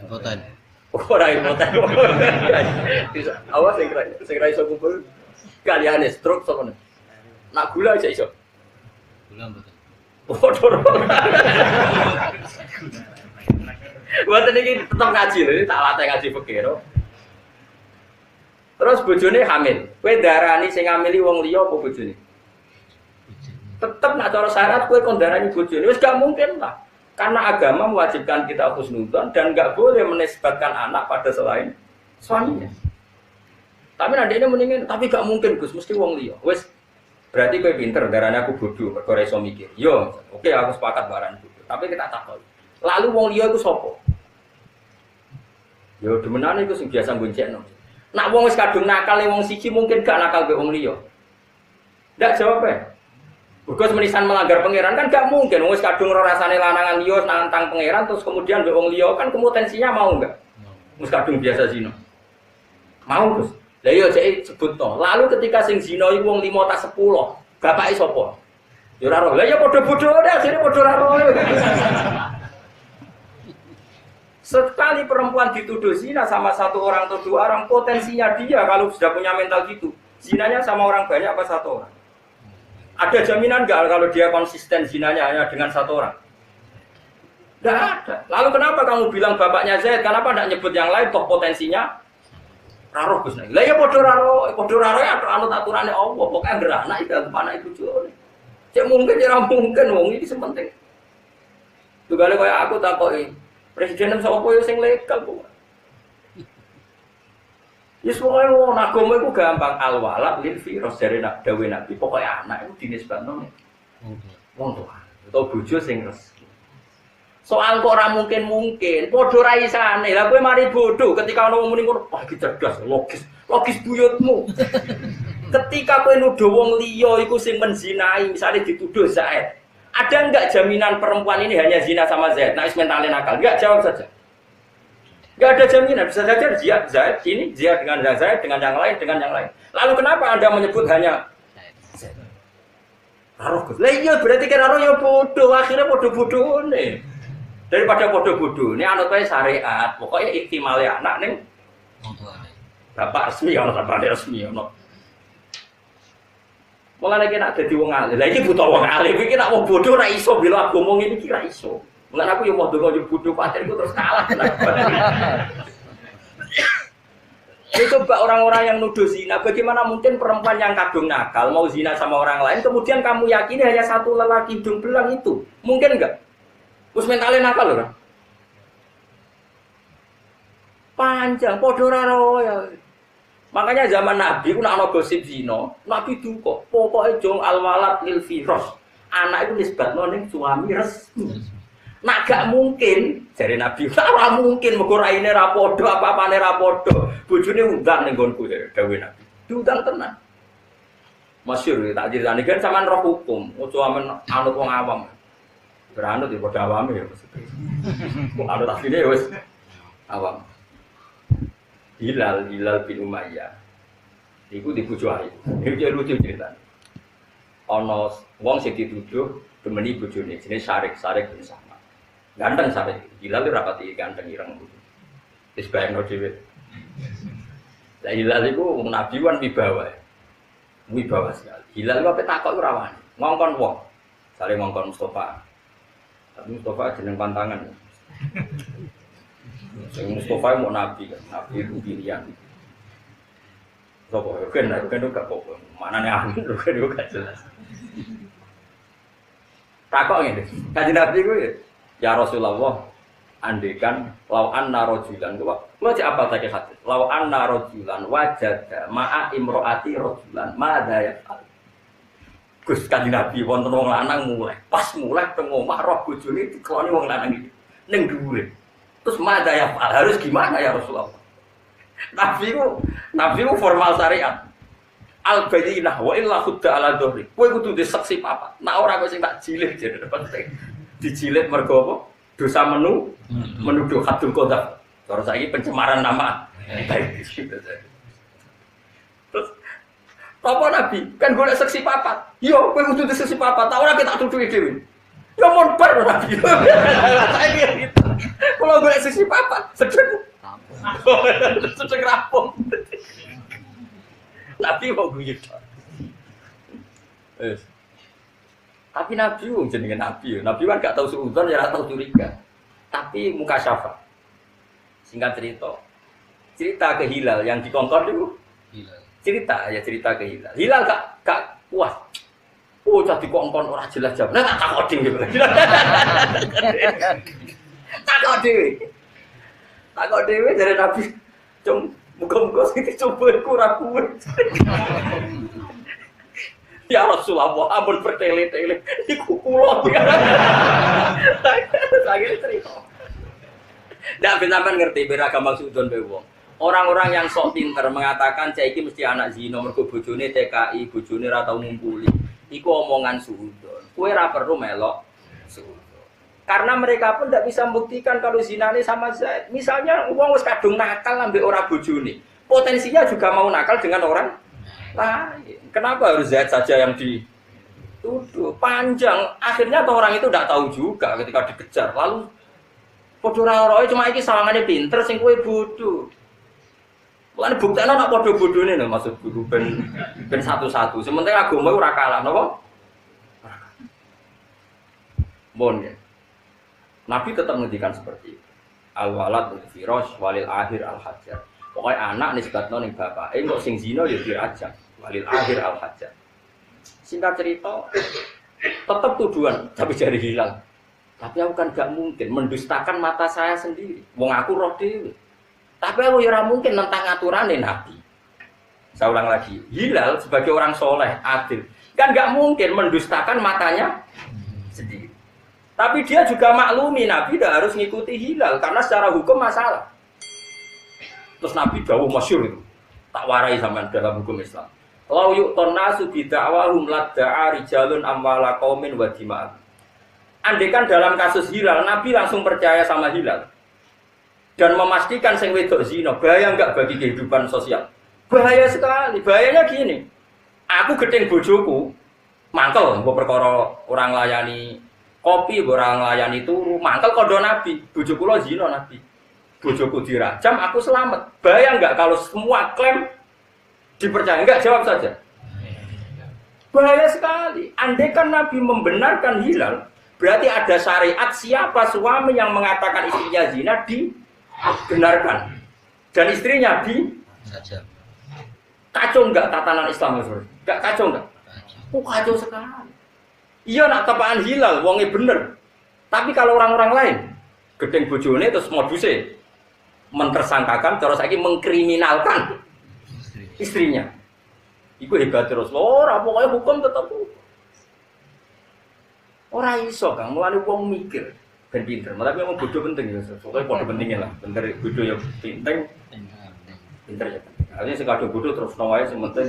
Impoten. Ora impoten. Awas sing ra iso kumpul kaliane setruk sapa. Nak gula aja iso. Gula mboten. Bodor. Buat ini tetap ngaji loh, tak latih ngaji fikih. Terus bojone hamil. Kowe darani sing ngamili wong liya apa bojone? Tetep nak cara syarat kowe kon darani bojone. Wis gak mungkin lah. Karena agama mewajibkan kita husnudzon dan gak boleh menisbatkan anak pada selain suaminya. Tapi nanti ini mendingin, tapi gak mungkin Gus, mesti wong liya. Wis berarti kowe pinter, darani aku bodoh, mergo ora iso mikir. Yo, oke aku sepakat barang bodoh. Tapi kita takon. Lalu wong liya iku sapa? Yo demenane iku sing biasa goncekno. Nak wong wis kadung nakal wong siji mungkin gak nakal mbek wong liya. Ndak jawab e. Mergo menisan melanggar pangeran kan gak mungkin wong wis kadung ora rasane lanangan liya nantang pangeran terus kemudian mbek wong liya kan kemutensinya mau enggak? Wis kadung biasa zina. Mau Gus. Lah iya cek sebutno. Lalu ketika sing zina iku wong 5 ta 10, bapake sapa? Ya ora roh. Lah ya padha bodhone asline padha ora roh. Sekali perempuan dituduh zina sama satu orang atau dua orang, potensinya dia kalau sudah punya mental gitu, zinanya sama orang banyak apa satu orang? Ada jaminan nggak kalau dia konsisten zinanya hanya dengan satu orang? Tidak ada. Lalu kenapa kamu bilang bapaknya Zaid? Kenapa tidak nyebut yang lain? Toh potensinya Raro Gus Nah. Lah ya podo raro ya anut aturane Allah. Pokoknya gerana itu mana itu bojone. Cek mungkin ya mungkin wong iki sepenting. Tugale kaya aku takoki, presiden sapa yo sing legal kok. Yes pokoke wong agama iku gampang al-walad lil firas jare nak dawuh Nabi. Pokoke anak iku dinisbatno wong tua. Utawa bojo sing resmi. Soal kok ora mungkin, padha ra isane. Lah kowe mari bodoh ketika ana wong muni ngono, wah iki cerdas, logis buyutmu. Ketika kowe nuduh wong liya iku sing menzinai, misalnya dituduh Zaid. Ada enggak jaminan perempuan ini hanya zina sama Zaid? Nah, wis mentale nakal. Enggak, jawab saja. Enggak ada jaminan, bisa saja dia Zaid ini, dia dengan Zaid, dengan yang lain. Lalu kenapa Anda menyebut hanya Zaid? Raro. Lah iya berarti kan Raro ya bodoh, akhirnya bodoh-bodoh nih. Daripada bodoh-bodoh, ini anut wae syariat. Pokoknya ihtimale anak ning wong tua. bapak resmi ana bapak resmi ana. Mulane nek nak dadi wong alim. Lah iki buta wong alim iki nek wong bodoh ora iso bela agama ngene iki ora iso. Mulane aku yo mau donga yo bodoh pancen terus kalah. Ini coba orang-orang yang nuduh zina, bagaimana mungkin perempuan yang kadung nakal mau zina sama orang lain, kemudian kamu yakini hanya satu lelaki hidung belang itu? Mungkin enggak? Terus mentalnya nakal loh. Panjang, podo raro ya. Makanya zaman Nabi, nak ana gosip zina, Nabi duka. Pokoknya jong al-walad lil firas. Anak itu nisbatno ning suami resmi. Nak gak mungkin, jare Nabi, ora mungkin mergo raine ra padha, apa-apane ra padha. Bojone undang ning nggonku dawuh Nabi. Diundang tenan. Masyhur tak critani kan sampean roh hukum, ojo amen anut wong awam. Beranut di pada awam ya maksudnya. Anut asline ya wis awam. Hilal bin Umayyah. Iku dibujuk ae. Iki lucu ceritane. Ana wong sing dituduh demeni bojone jenenge Sarik bin Sama. Ganteng Sarik. Hilal rapati ganteng ireng. Wis bayangno dhewe. Lah Hilal iku nabi wan wibawa sekali. Hilal ku ape takok ora wani. Ngongkon wong. Sare ngongkon Mustofa. Tapi Mustofa jeneng pantangan. Sing Mustofa mau nabi kan, nabi itu pilihan. Sopo kan gak apa-apa. Manane angin kan gak jelas. Takok ngene. Kanjeng Nabi ku ya Rasulullah, andekan law anna rajulan gua cek apa saja hadis. Law anna rajulan wajada ma'a imro'ati rajulan madza yaf'al. Gus Kanjeng Nabi wonten wong lanang mulai teng omah roh bojone dikeloni wong lanang iki ning dhuwure. Terus madza yaf'al harus gimana ya Rasulullah? Nabi ku formal syariat. Al-bayyinah wa illa khudda ala dhahri. Kowe kudu diseksi papat. Nek ora kok sing tak jilid jare penting. Dijilid mergo apa? Dosa menuduh hadul qadzaf. Terus saiki pencemaran nama baik. Terus apa Nabi? Kan golek seksi papat. Yo kowe kudu diseksi papat. Tak ora kita tuduhi dhewe. Ya mon bar Nabi. Saiki gitu. Kalau golek seksi papat, sedeng. Sedeng rampung. Nabi mau guyu. Tapi Nabi wong jenenge Nabi. Nabi kan gak tahu suudzon ya ora tahu curiga. Tapi muka syafa. Singkat cerita ke Hilal yang dikongkon itu. Cerita ke Hilal. Hilal gak puas. Oh jadi dikongkon ora jelas jawab. Nah tak takok dhewe. Takok dhewe dari Nabi. Cung muga-muga sing dicoba iku ora kuwe. Ya Rasulullah, ampun bertele-tele, iku kula. Akhirnya cerita. Ndak sampean ngerti beragam maksudon bae wong. Orang-orang yang sok pinter mengatakan cah iki mesti anak zina mergo bojone TKI, bojone ora tau ngumpuli. Iku omongan suudon. Kowe ora perlu melok suudon. Karena mereka pun tidak bisa membuktikan kalau zinane sama Zaid. Misalnya wong wis kadung nakal ambek ora bojone. Potensinya juga mau nakal dengan orang lain. Kenapa harus Zaid saja yang dituduh? Panjang. Akhirnya orang itu tidak tahu juga ketika dikejar. Lalu podo ora-ora cuma iki sawangane pinter sing kowe bodoh. Mulane buktene nak podo bodone lho maksud guru ben satu-satu. Sementara agama ora kalah napa? Bon ya. Nabi tetap menghentikan seperti itu. Al-walad al-firosh walil akhir al-hajar. Pokoknya anak nisbatno ning bapak. Kok sing zina ya dirajam. Walil akhir al-hajar. Singkat cerita, tetap tuduhan tapi jadi hilang. Tapi aku kan gak mungkin mendustakan mata saya sendiri. Wong aku roh dhewe. Tapi aku ya ora mungkin nentang aturane Nabi. Saya ulang lagi, Hilal sebagai orang soleh, adil, kan nggak mungkin mendustakan matanya sendiri. Tapi dia juga maklumi Nabi tidak harus ngikuti Hilal karena secara hukum masalah. Terus Nabi jauh masyhur itu, tak warai sama dalam hukum Islam. Lau yu'ton nasu bida'wahum ladda'a rijalun amwala qaumin wa dima'ah. Andaikan dalam kasus Hilal, Nabi langsung percaya sama Hilal dan memastikan sing wedok zina, bahaya enggak bagi kehidupan sosial? Bahaya sekali. Bahayanya gini. Aku gedeng bojoku, mangkel mbok perkara orang layani kopi, orang layani turu, mangkel kondo Nabi. Bojoku lo zina Nabi. Bojoku dirajam, aku selamat. Bahaya enggak kalau semua klaim dipercaya? Enggak, jawab saja. Bahaya sekali. Andai kan Nabi membenarkan Hilal, berarti ada syariat siapa suami yang mengatakan istrinya zina dibenarkan dan istrinya Saja. kacau enggak tatanan Islam Mas? Enggak kacau enggak? Oh kacau sekali. Iya nak tepaan Hilal, wongnya bener. Tapi kalau orang-orang lain, gedeng bojone terus modusnya mentersangkakan, terus lagi mengkriminalkan istrinya. Iku hebat terus. Ora pokoknya hukum tetap ora iso Kang, mulane wong mikir ben pinter. Tapi memang bodoh penting ya. Soalnya bodoh pentingnya lah. Bener bodoh ya penting. Pinter ya. Artinya sekadung bodoh terus nawae sing penting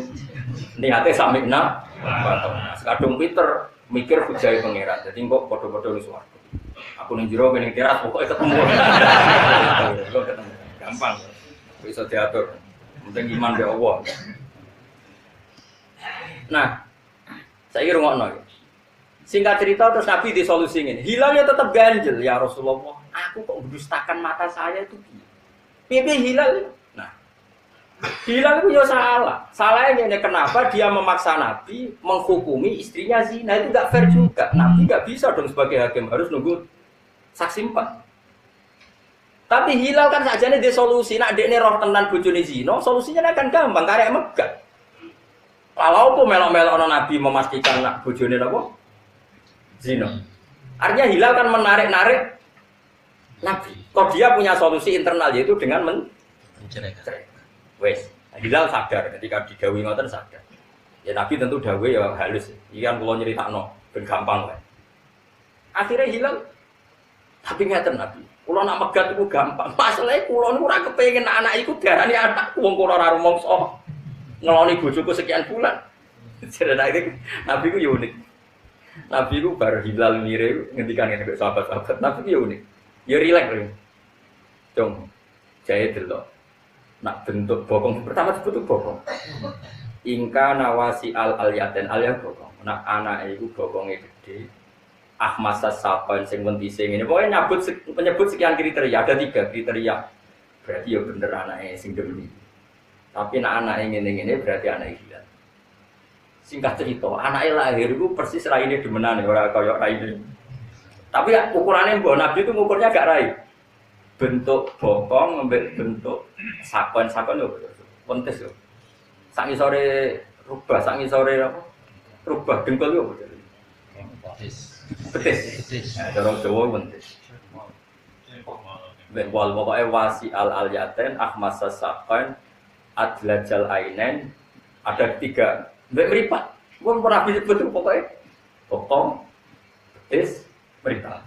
niate samikna batok. Sekadung pinter mikir hujai pangeran. Jadi kok padha-padha wis swarga. Aku ning jero ning teras pokoke ketemu. Gampang. Bisa diatur. Penting iman be Allah. Nah, saya rungokno ya. Singkat cerita terus Nabi disolusi ini. Hilalnya tetap ganjel ya Rasulullah. Aku kok mendustakan mata saya itu. Piye Hilal? Hilal itu ya salah. Salahnya ini kenapa dia memaksa Nabi menghukumi istrinya zina, itu nggak fair juga. Nabi nggak bisa dong sebagai hakim, harus nunggu saksi 4. Tapi Hilal kan saja nih solusi. Nak dekne roh tenan bojone zina, solusinya akan gampang, karek megah. Kalau pun melok-melok Nabi memastikan nak bojone apa? Zina. Artinya Hilal kan menarik-narik Nabi. Kok dia punya solusi internal yaitu dengan menceraikan. Wes, Hilal sadar ketika digawi ngoten sadar. Ya Nabi tentu dawe ya halus. Iki kan kula nyeritakno ben gampang wae. Akhirnya Hilal tapi ngeten Nabi. Kula nak megat iku gampang. Masalahe kula niku ora kepengin anak iku diarani anak wong kula ora rumangsa. Ngeloni bojoku sekian bulan. Jadi Nabi ku unik. Nabi ku bar Hilal mirip ngendikan ngene kok sahabat-sahabat. Nabi ku unik. Ya rileks lho. Dong. Jae delok. Nak bentuk bokong pertama disebut bokong. Ingka nawasi al-alyaten al-ya bokong. Nak anak itu bokongnya gede. Ahmasas sapan sing wentising ini. Pokoknya menyebut sekian kriteria. Ada 3 kriteria. Berarti ya bener anaknya sing demi. Tapi nak anaknya ngene berarti anaknya gila. Singkat cerita, anaknya lahir itu persis raine demenan ora kaya raine. Tapi ya, ukurannya mbok Nabi itu ngukurnya gak rai. Bentuk bokong ngambil bentuk sakon yo pentes yo. Sak ngisore rubah, sak ngisore apa? Rubah dengkul yo. Betis. Nah, cara Jawa pentes. Wal pokoke wasi al-alyaten ahmasas sakon adlajal ainen ada 3. Mbek mripat. Wong ora bisa betul pokoke bokong, betis, mripat.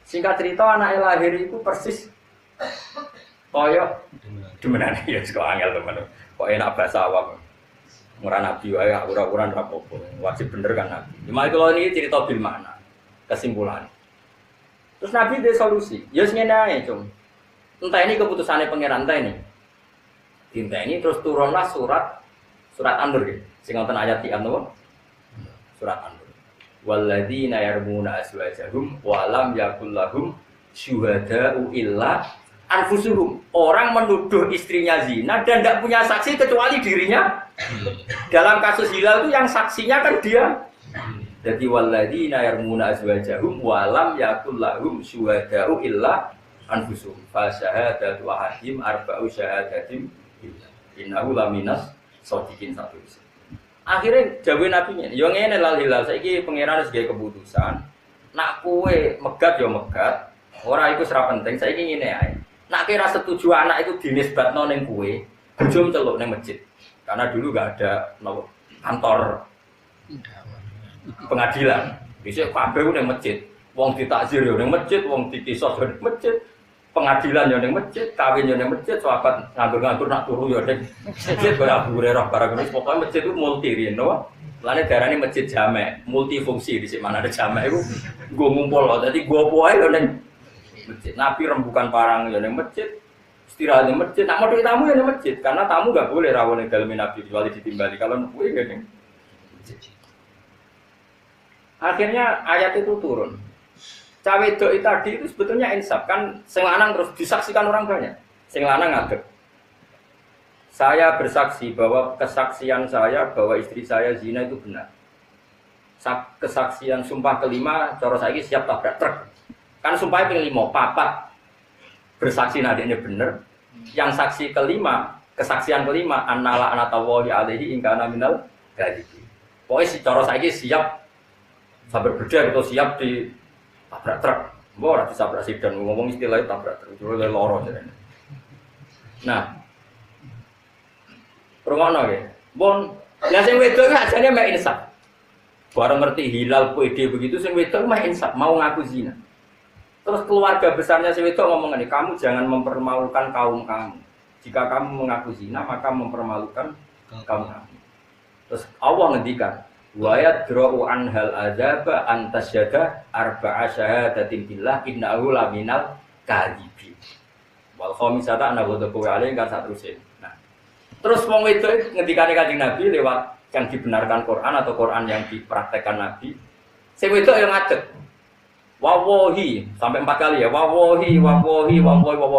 Singkat cerita anaknya lahir itu persis koyok demenan ya kok angel teman. Kok enak bahasa awam. Ora nabi wae ora-ora rapopo. Wajib bener kan nabi. Cuma kalau ini cerita bil makna. Kesimpulan. Terus nabi ada solusi. Ya wis ngene ae, Cung. Entah ini keputusannya pangeran ta ini. Dinta ini terus turunlah surat An-Nur gitu. Sing wonten ayat di An-Nur. Surat An-Nur. Walladzina yarmuna azwajahum wa lam yakul lahum syuhada'u illa anfusuhum. Orang menuduh istrinya zina dan tidak punya saksi kecuali dirinya. Dalam kasus Hilal itu yang saksinya kan dia Jadi walladzina yarmuna azwajahum wa lam yakul lahum syuhada'u illa anfusuhum fa syahadatu ahadihim arba'u syahadatin innahu laminas shodiqin satu. Akhirnya jawe nabinya, yo ngene lal hilal saiki pangeran wis gawe keputusan, nak kowe megat yo megat, ora iku ora penting, saiki ngene ae. Nak kira setuju anak itu dinisbatno ning kowe, bojo celuk ning masjid. Karena dulu enggak ada kantor pengadilan. Dhisik kabeh ning masjid. Wong ditakzir yo ning masjid, wong dikisos yo ning masjid. Pengadilan yo ning masjid, kawin yo ning masjid, sahabat nganggur-nganggur nak turu yo ning masjid. Ora burerah barang ngono. Pokoke masjid itu multi riyen to. Lane darane masjid jamek, multifungsi dhisik mana ada jamek iku nggo ngumpul lho. Dadi nggo apa ae yo ning masjid. Nabi rembukan parang yo ning masjid. Istirahat di masjid, nak mau tamu ya di masjid, karena tamu gak boleh rawon yang dalam nabi kecuali ditimbali. Kalau nukui gak nih. Akhirnya ayat itu turun. Cawe doi tadi itu sebetulnya insaf kan, sing lanang terus disaksikan orang banyak. Sing lanang ngadeg. Saya bersaksi bahwa kesaksian saya bahwa istri saya zina itu benar. Kesaksian sumpah kelima, cara saya siap tabrak truk. Kan sumpahnya kelima, papat. Bersaksi nadiknya benar. Yang saksi kelima, kesaksian kelima, annala anatawahi alaihi ingkana minal gadidi. Pokoknya secara saiki siap sabar berda atau siap di tabrak truk. Mbok ora disabrak sidan ngomong istilahnya tabrak truk. Jare loro jare. Nah. Rungono nggih. Bon, lah sing wedok iki ajane mek insaf. Bareng ngerti hilal PD begitu sing wedok mek insaf, mau ngaku zina. Terus keluarga besarnya si wedok ngomong ini, kamu jangan mempermalukan kaum kamu. Jika kamu mengaku zina, maka mempermalukan kaum kamu. Terus Allah ngendikan, wa yadra'u anhal adzaba antasyada arba'a syahadatin billah innahu laminal kadhibin. Wal khamisata ana wa taqwa alaihi kan saterusé. Nah. Terus wong wedok ngendikane Kanjeng Nabi lewat yang dibenarkan Quran atau Quran yang dipraktekkan Nabi. Si wedok yang ngadeg. Wawohi sampai 4 kali ya. Wawohi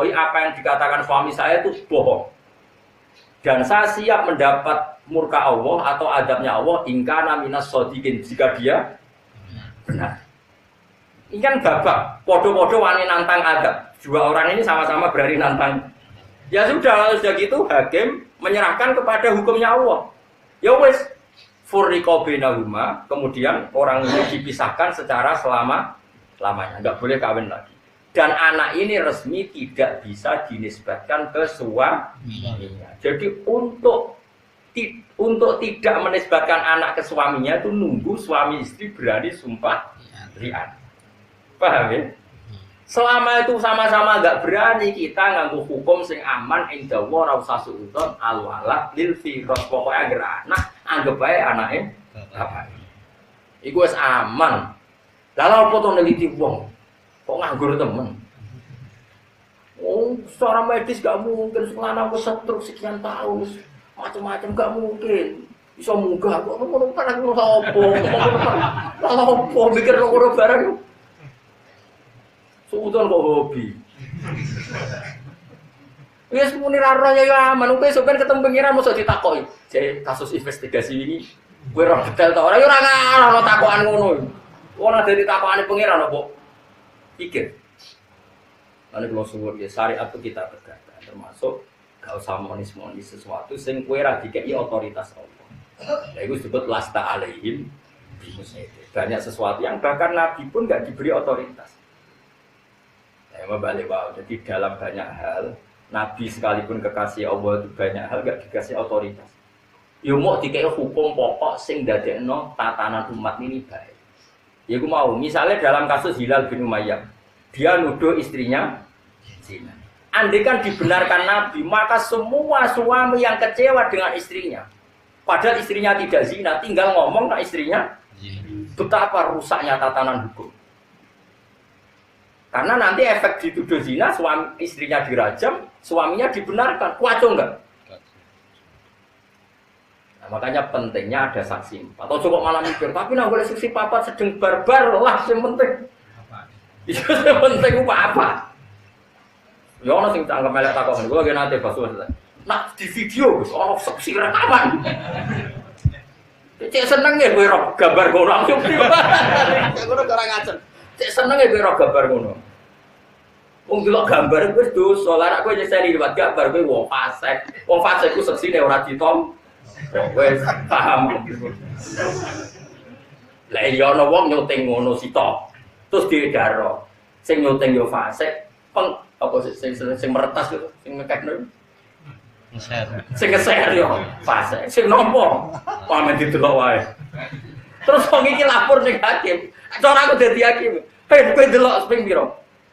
apa yang dikatakan suami saya itu bohong. Dan saya siap mendapat murka Allah atau adabnya Allah ingkana minas shodiqin jika dia benar. Ini kan babak podo-podo wani nantang adab. Dua orang ini sama-sama berani nantang. Ya sudah gitu hakim menyerahkan kepada hukumnya Allah. Ya wes furriqa bainahuma, kemudian orang ini dipisahkan secara lamanya, nggak boleh kawin lagi. Dan anak ini resmi tidak bisa dinisbatkan ke suaminya. Jadi untuk tidak menisbatkan anak ke suaminya itu nunggu suami istri berani sumpah ri'an. Paham ya? Selama itu sama-sama nggak berani, kita nganggo hukum sing aman inda wa rasa suudon al-walad lil firas. Pokoknya agar anak anggap baik anaknya apa? Iku wis aman. Lalu apa tuh neliti wong? Kok nganggur temen? Oh, secara medis gak mungkin sekolah kesetruk sekian tahun, macam-macam gak mungkin. Bisa munggah kok ngono kan aku opo? Lalu opo mikir ngono barang. Suudon kok hobi. Wis muni ra roh ya aman, kowe sampeyan ketemu pengiran mosok ditakoki. Jek kasus investigasi ini kowe ora detail ta ora ya ora ngono takokan ngono. Ora dari takokane pengiran apa? Pikir. Lan kula suwun ya syariat itu kita tegakkan termasuk gak usah monis-monis sesuatu sing kowe ra dikeki otoritas Allah. Ya itu disebut lasta alaihim bimusaidir. Banyak sesuatu yang bahkan Nabi pun gak diberi otoritas. Ya balik wow. Jadi dalam banyak hal Nabi sekalipun kekasih Allah itu banyak hal gak dikasih otoritas. Ya mau dikeki hukum pokok sing dadekno tatanan umat ini baik. Ya aku mau, misalnya dalam kasus Hilal bin Umayyah, dia nuduh istrinya zina. Andai kan dibenarkan Nabi, maka semua suami yang kecewa dengan istrinya, padahal istrinya tidak zina, tinggal ngomong ke istrinya, betapa rusaknya tatanan hukum. Karena nanti efek dituduh zina, suami istrinya dirajam, suaminya dibenarkan, waco enggak? Makanya pentingnya ada saksi. Atau coba malah mikir, tapi nak boleh saksi papa sedang barbar lah yang penting. Itu yang penting apa? Ya orang sing tanggap melek takon, gue lagi nanti basuh. Nak di video, orang saksi rekaman. Cek seneng ya kowe ro gambar ngono aku. Ngono ora ngajeng. Cek seneng ya kowe ro gambar ngono. Wong delok gambar wis dosa, lah kowe nyeseni liwat gambar kowe wong fasik. Wong fasik ku seksine ora ditom. Wis paham. Lah iya ana wong nyuting ngono sitok. Terus diedaro. Sing nyuting yo fasik, apa sing meretas lho, sing ngekekno. Sing ngeser yo fasik. Sing nampa pamen didelok wae. Terus wong iki lapor ning hakim. Cara aku dadi hakim. Kowe delok ping pira?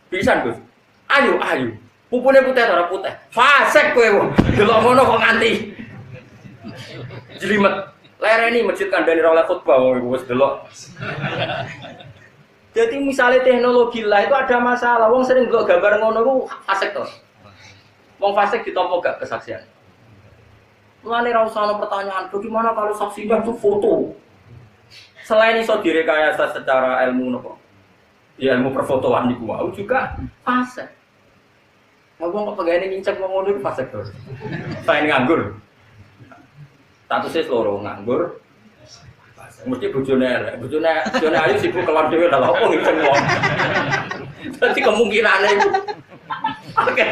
Pisan, Gus. Ayo. Pupune putih ora putih. Fasik kowe. Delok ngono kok nganti jelimet. Lereni masjid kandhane ora oleh khutbah wis delok. Jadi misalnya teknologi lah itu ada masalah. Wong sering delok gambar ngono ku fasik to. Wong fasik ditampa gak kesaksian. Mulane ra usah ana pertanyaan, bagaimana kalau saksinya itu foto? Selain iso direkayasa secara ilmu nopo? Ya ilmu perfotoan niku wae juga fasik. Lah wong kok pegane ngincek wong ngono iku fasik to. Selain nganggur. Statusnya loro nganggur, mesti bojone ayu sibuk kelon dhewe lha opo ngiceng wong. Dadi kemungkinane iku. Oke.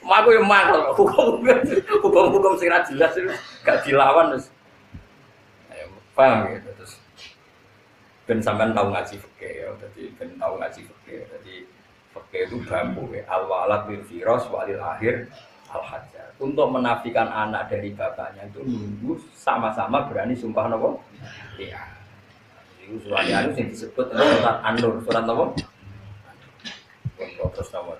Maku yo mangkel hukum sing ra jelas itu gak dilawan terus. Paham gitu terus. Ben sampean tau ngaji fikih ya, dadi ben tau ngaji fikih. Dadi fikih itu bambu al-walad bil firas walil akhir al-hajar. Untuk menafikan anak dari bapaknya itu nunggu sama-sama berani sumpah nopo? Iya. Itu surat An-Nur yang disebut surat An-Nur, surat nopo? Terus nopo.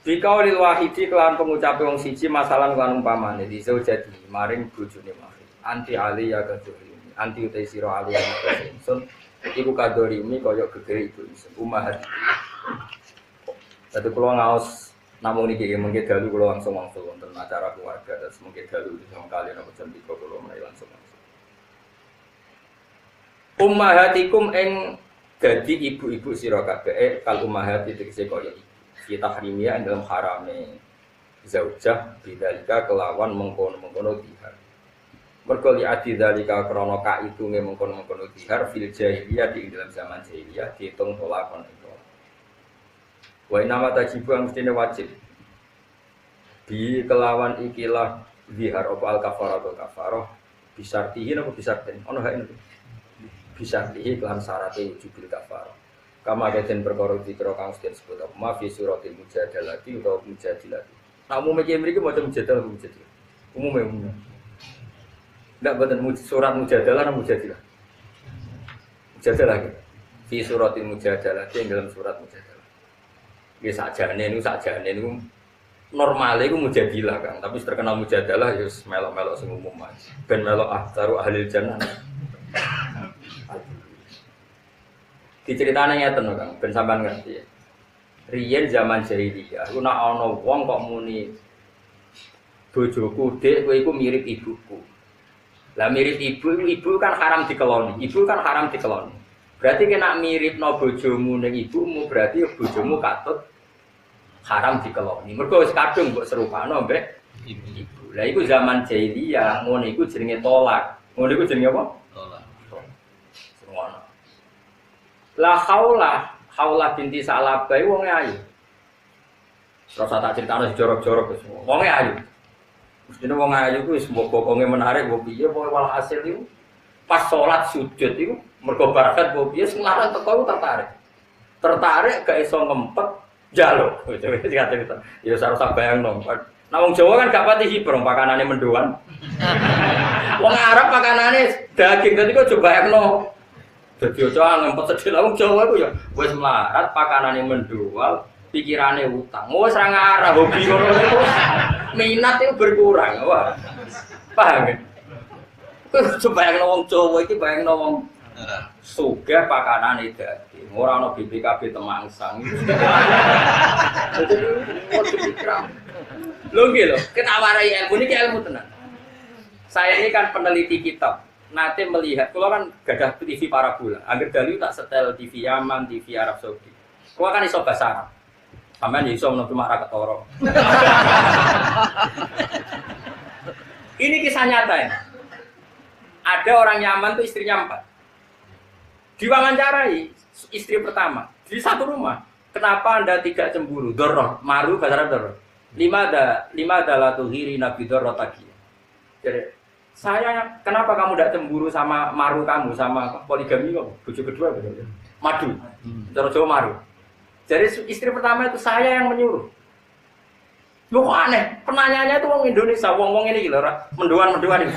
Jika oleh wahidi kelan pengucap wong siji masalah kelan umpamane disau jadi maring bojone mari. Anti ali ya kadori. Anti utai sira ali ya sun. Iku kadori mi kaya gegere ibu isun. Umahat. Dadi kula ngaos namun ini mungkin dalu kalau langsung wonten acara keluarga dan mungkin dalu di sama kalian apa jam 3 kalau mulai langsung. Ummahatikum ing dadi ibu-ibu sira kabeh kal ummahati tegese kaya iki. Kita harimia dalam harame zaujah bidzalika kelawan mengkono-mengkono dihar. Mergo li adi dzalika krana ka itu mengkono-mengkono dihar fil jahiliyah di dalam zaman jahiliyah diitung tolakon itu. Wa inama tajibu mestine wajib di kelawan ikilah zihar apa al kafarah atau kafarah bisartihi napa bisarten ono hak niku bisartihi kelan syarate wujubil kafarah kama den perkara dikira kang disebut apa ma fi suratil mujadalati utawa mujadilati namun iki mriki maca mujadalah mujadilah umume ndak boten surat mujadalah napa mujadilah mujadalah fi suratil mujadalati ing dalam surat mujadalah ya sakjane niku normale iku mujadilah Kang, tapi terkenal mujadalah ya melok-melok sing umum ae. Ben melok ahtaru ahli jannah. Diceritane ngeten Kang, ben sampean ngerti ya. Riyen zaman jahiliyah, iku nek ana wong kok muni bojoku Dik, kowe iku mirip ibuku. Lah mirip ibu kan haram dikeloni. Ibu kan haram dikeloni. Berarti kena miripno bojomu ning ibumu, berarti bojomu katut haram dikeloni. Mergo wis kadung mbok serupano mbek ibu. Lah iku zaman jahiliyah, ngono iku jenenge tolak. Ngono iku jenenge apa? Tolak. Semono. La haula binti Salabah wonge ayu. Terus tak critane jorok-jorok wis. Wonge ayu. Mestine wong ayu ku wis mbok bokonge menarik mbok piye pokoke walhasil iku pas salat sujud iku mergo barakat mbok piye sing larang teko tertarik. Tertarik gak iso ngempet jaluk. Wis kate-kate. Ya sareng bayangno. Nah wong Jawa kan gak pati hibrong pakanane mendoan. Wong Arab pakanane daging dadi kok coba bayangno. Dadi aja ngempet sedhil wong Jawa iku ya wis melarat pakanane mendoal, pikirane utang. Wis ra ngarah hobi ngono iku. Minat itu berkurang, wah. Paham ya? Coba bayangno wong Jawa iki bayangno wong sugih pakanane daging. Ora ana BPKB temangsang. Lho nggih lho, kita warai ilmu niki ilmu tenan. Saya ini kan peneliti kitab. Nanti melihat, kalau kan gadah TV parabola. Angger dalu tak setel TV Yaman, TV Arab Saudi. Kalau kan iso bahasa Arab. Sampeyan iso menawa marah ketara. Ini kisah nyata ya. Ada orang Yaman tuh istrinya 4. Diwawancarai istri pertama di satu rumah. Kenapa Anda tidak cemburu? Doror, maru bahasa doror. Lima adalah tuhiri nabi doror tadi. Jadi saya kenapa kamu tidak cemburu sama maru kamu sama poligami kamu? Bojo kedua betul. Madu. Cara Jawa maru. Jadi istri pertama itu saya yang menyuruh. Loh kok aneh, penanyanya itu wong Indonesia, wong ini gila, menduan ini.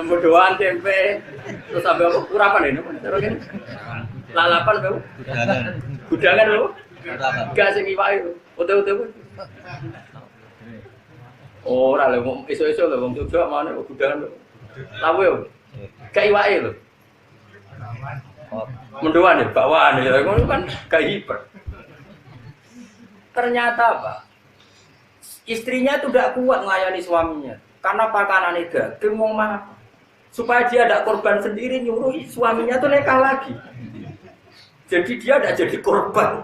Menduan tempe, terus sampai urapan ini, lalapan bau, gudangan bau, gak sing iwak itu, ote-ote. Oh, rale wong iso-iso lho wong Jogja mana gudangan bau, lawe yo, gak iwak itu. Mendoan ya, bawaan ya, itu kan gak hiper. Ternyata apa? Istrinya itu tidak kuat melayani suaminya karena pakanannya daging mau makan. Supaya dia tidak korban sendiri nyuruh suaminya tuh nekah lagi. Jadi dia tidak jadi korban.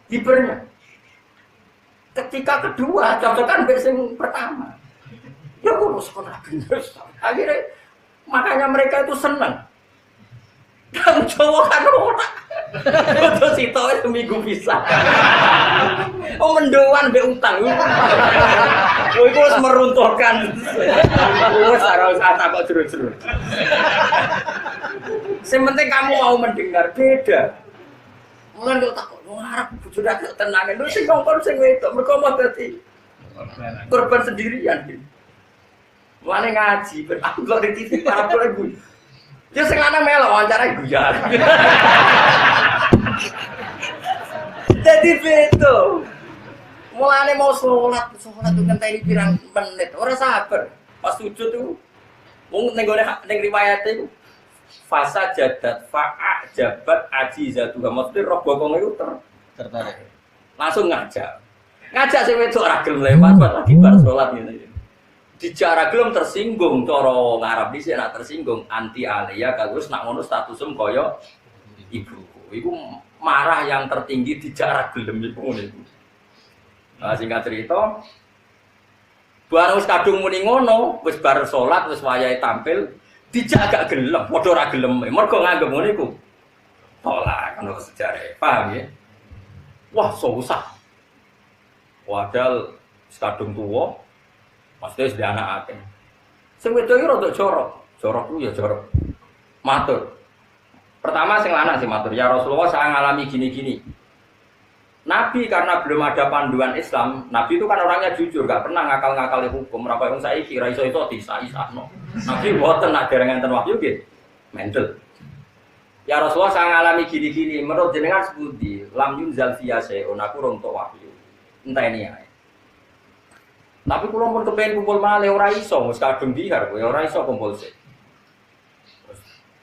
Hipernya. Ketika kedua, cocokan yang pertama. Ya kurus sekolah. Akhirnya makanya mereka itu senang. Kang Jawa kan ora. Foto sitoe seminggu bisa. Oh mendoan mbek utang. Oh iku wis meruntuhkan. Wis ora usah takok jero-jero. Sing penting kamu mau mendengar beda. Mulane kok takok wong Arab bojone kok tenange. Lho sing ngongkon sing wedok mergo mau dadi korban sendirian. Mulane ngaji ben aku kok di TV parabol iku. Ya sing lanang melok wawancara guyon. Jadi beto. Mulane mau sholat tuh ngenteni pirang menit, ora sabar. Pas sujud tuh wong ning riwayat itu fasa jadat fa'a jabat ajizatu. Mesti roh bokong itu tertarik. Langsung ngajak sing wedok ora gelem lewat lagi bar sholat ngene. Dicara gelem tersinggung cara ngarep dhisik nak tersinggung anti alia terus nak ngono statusem kaya ibuku. Iku marah yang tertinggi dicara gelem iku ngono iku. Nah singkat cerita bareng wis kadung muni ngono, wis bar salat wis wayahe tampil dijak gak gelem, padha ora gelem. Mergo nganggep ngono iku. Tolak ngono sejarah. Paham ya? Wah, susah. Padahal kadung tuwa pasti sudah anak akeh. Sing wedok iki rada jorok ku ya jorok. Matur. Pertama sing lanang sing matur, ya Rasulullah saya ngalami gini-gini. Nabi karena belum ada panduan Islam, Nabi itu kan orangnya jujur, gak pernah ngakal-ngakali hukum. Apa yang saya kira iso disah-isahno. Nabi mboten nak dereng-enten wahyu nggih. Mental. Ya Rasulullah saya ngalami gini-gini, menurut jenengan sepundi? Lam yunzal fiyase, aku rong tok wahyu. Enteni ae. Tapi kalau mau kepengen kumpul malih ora iso, mesti kadung dihar, ya ora iso kumpul sih.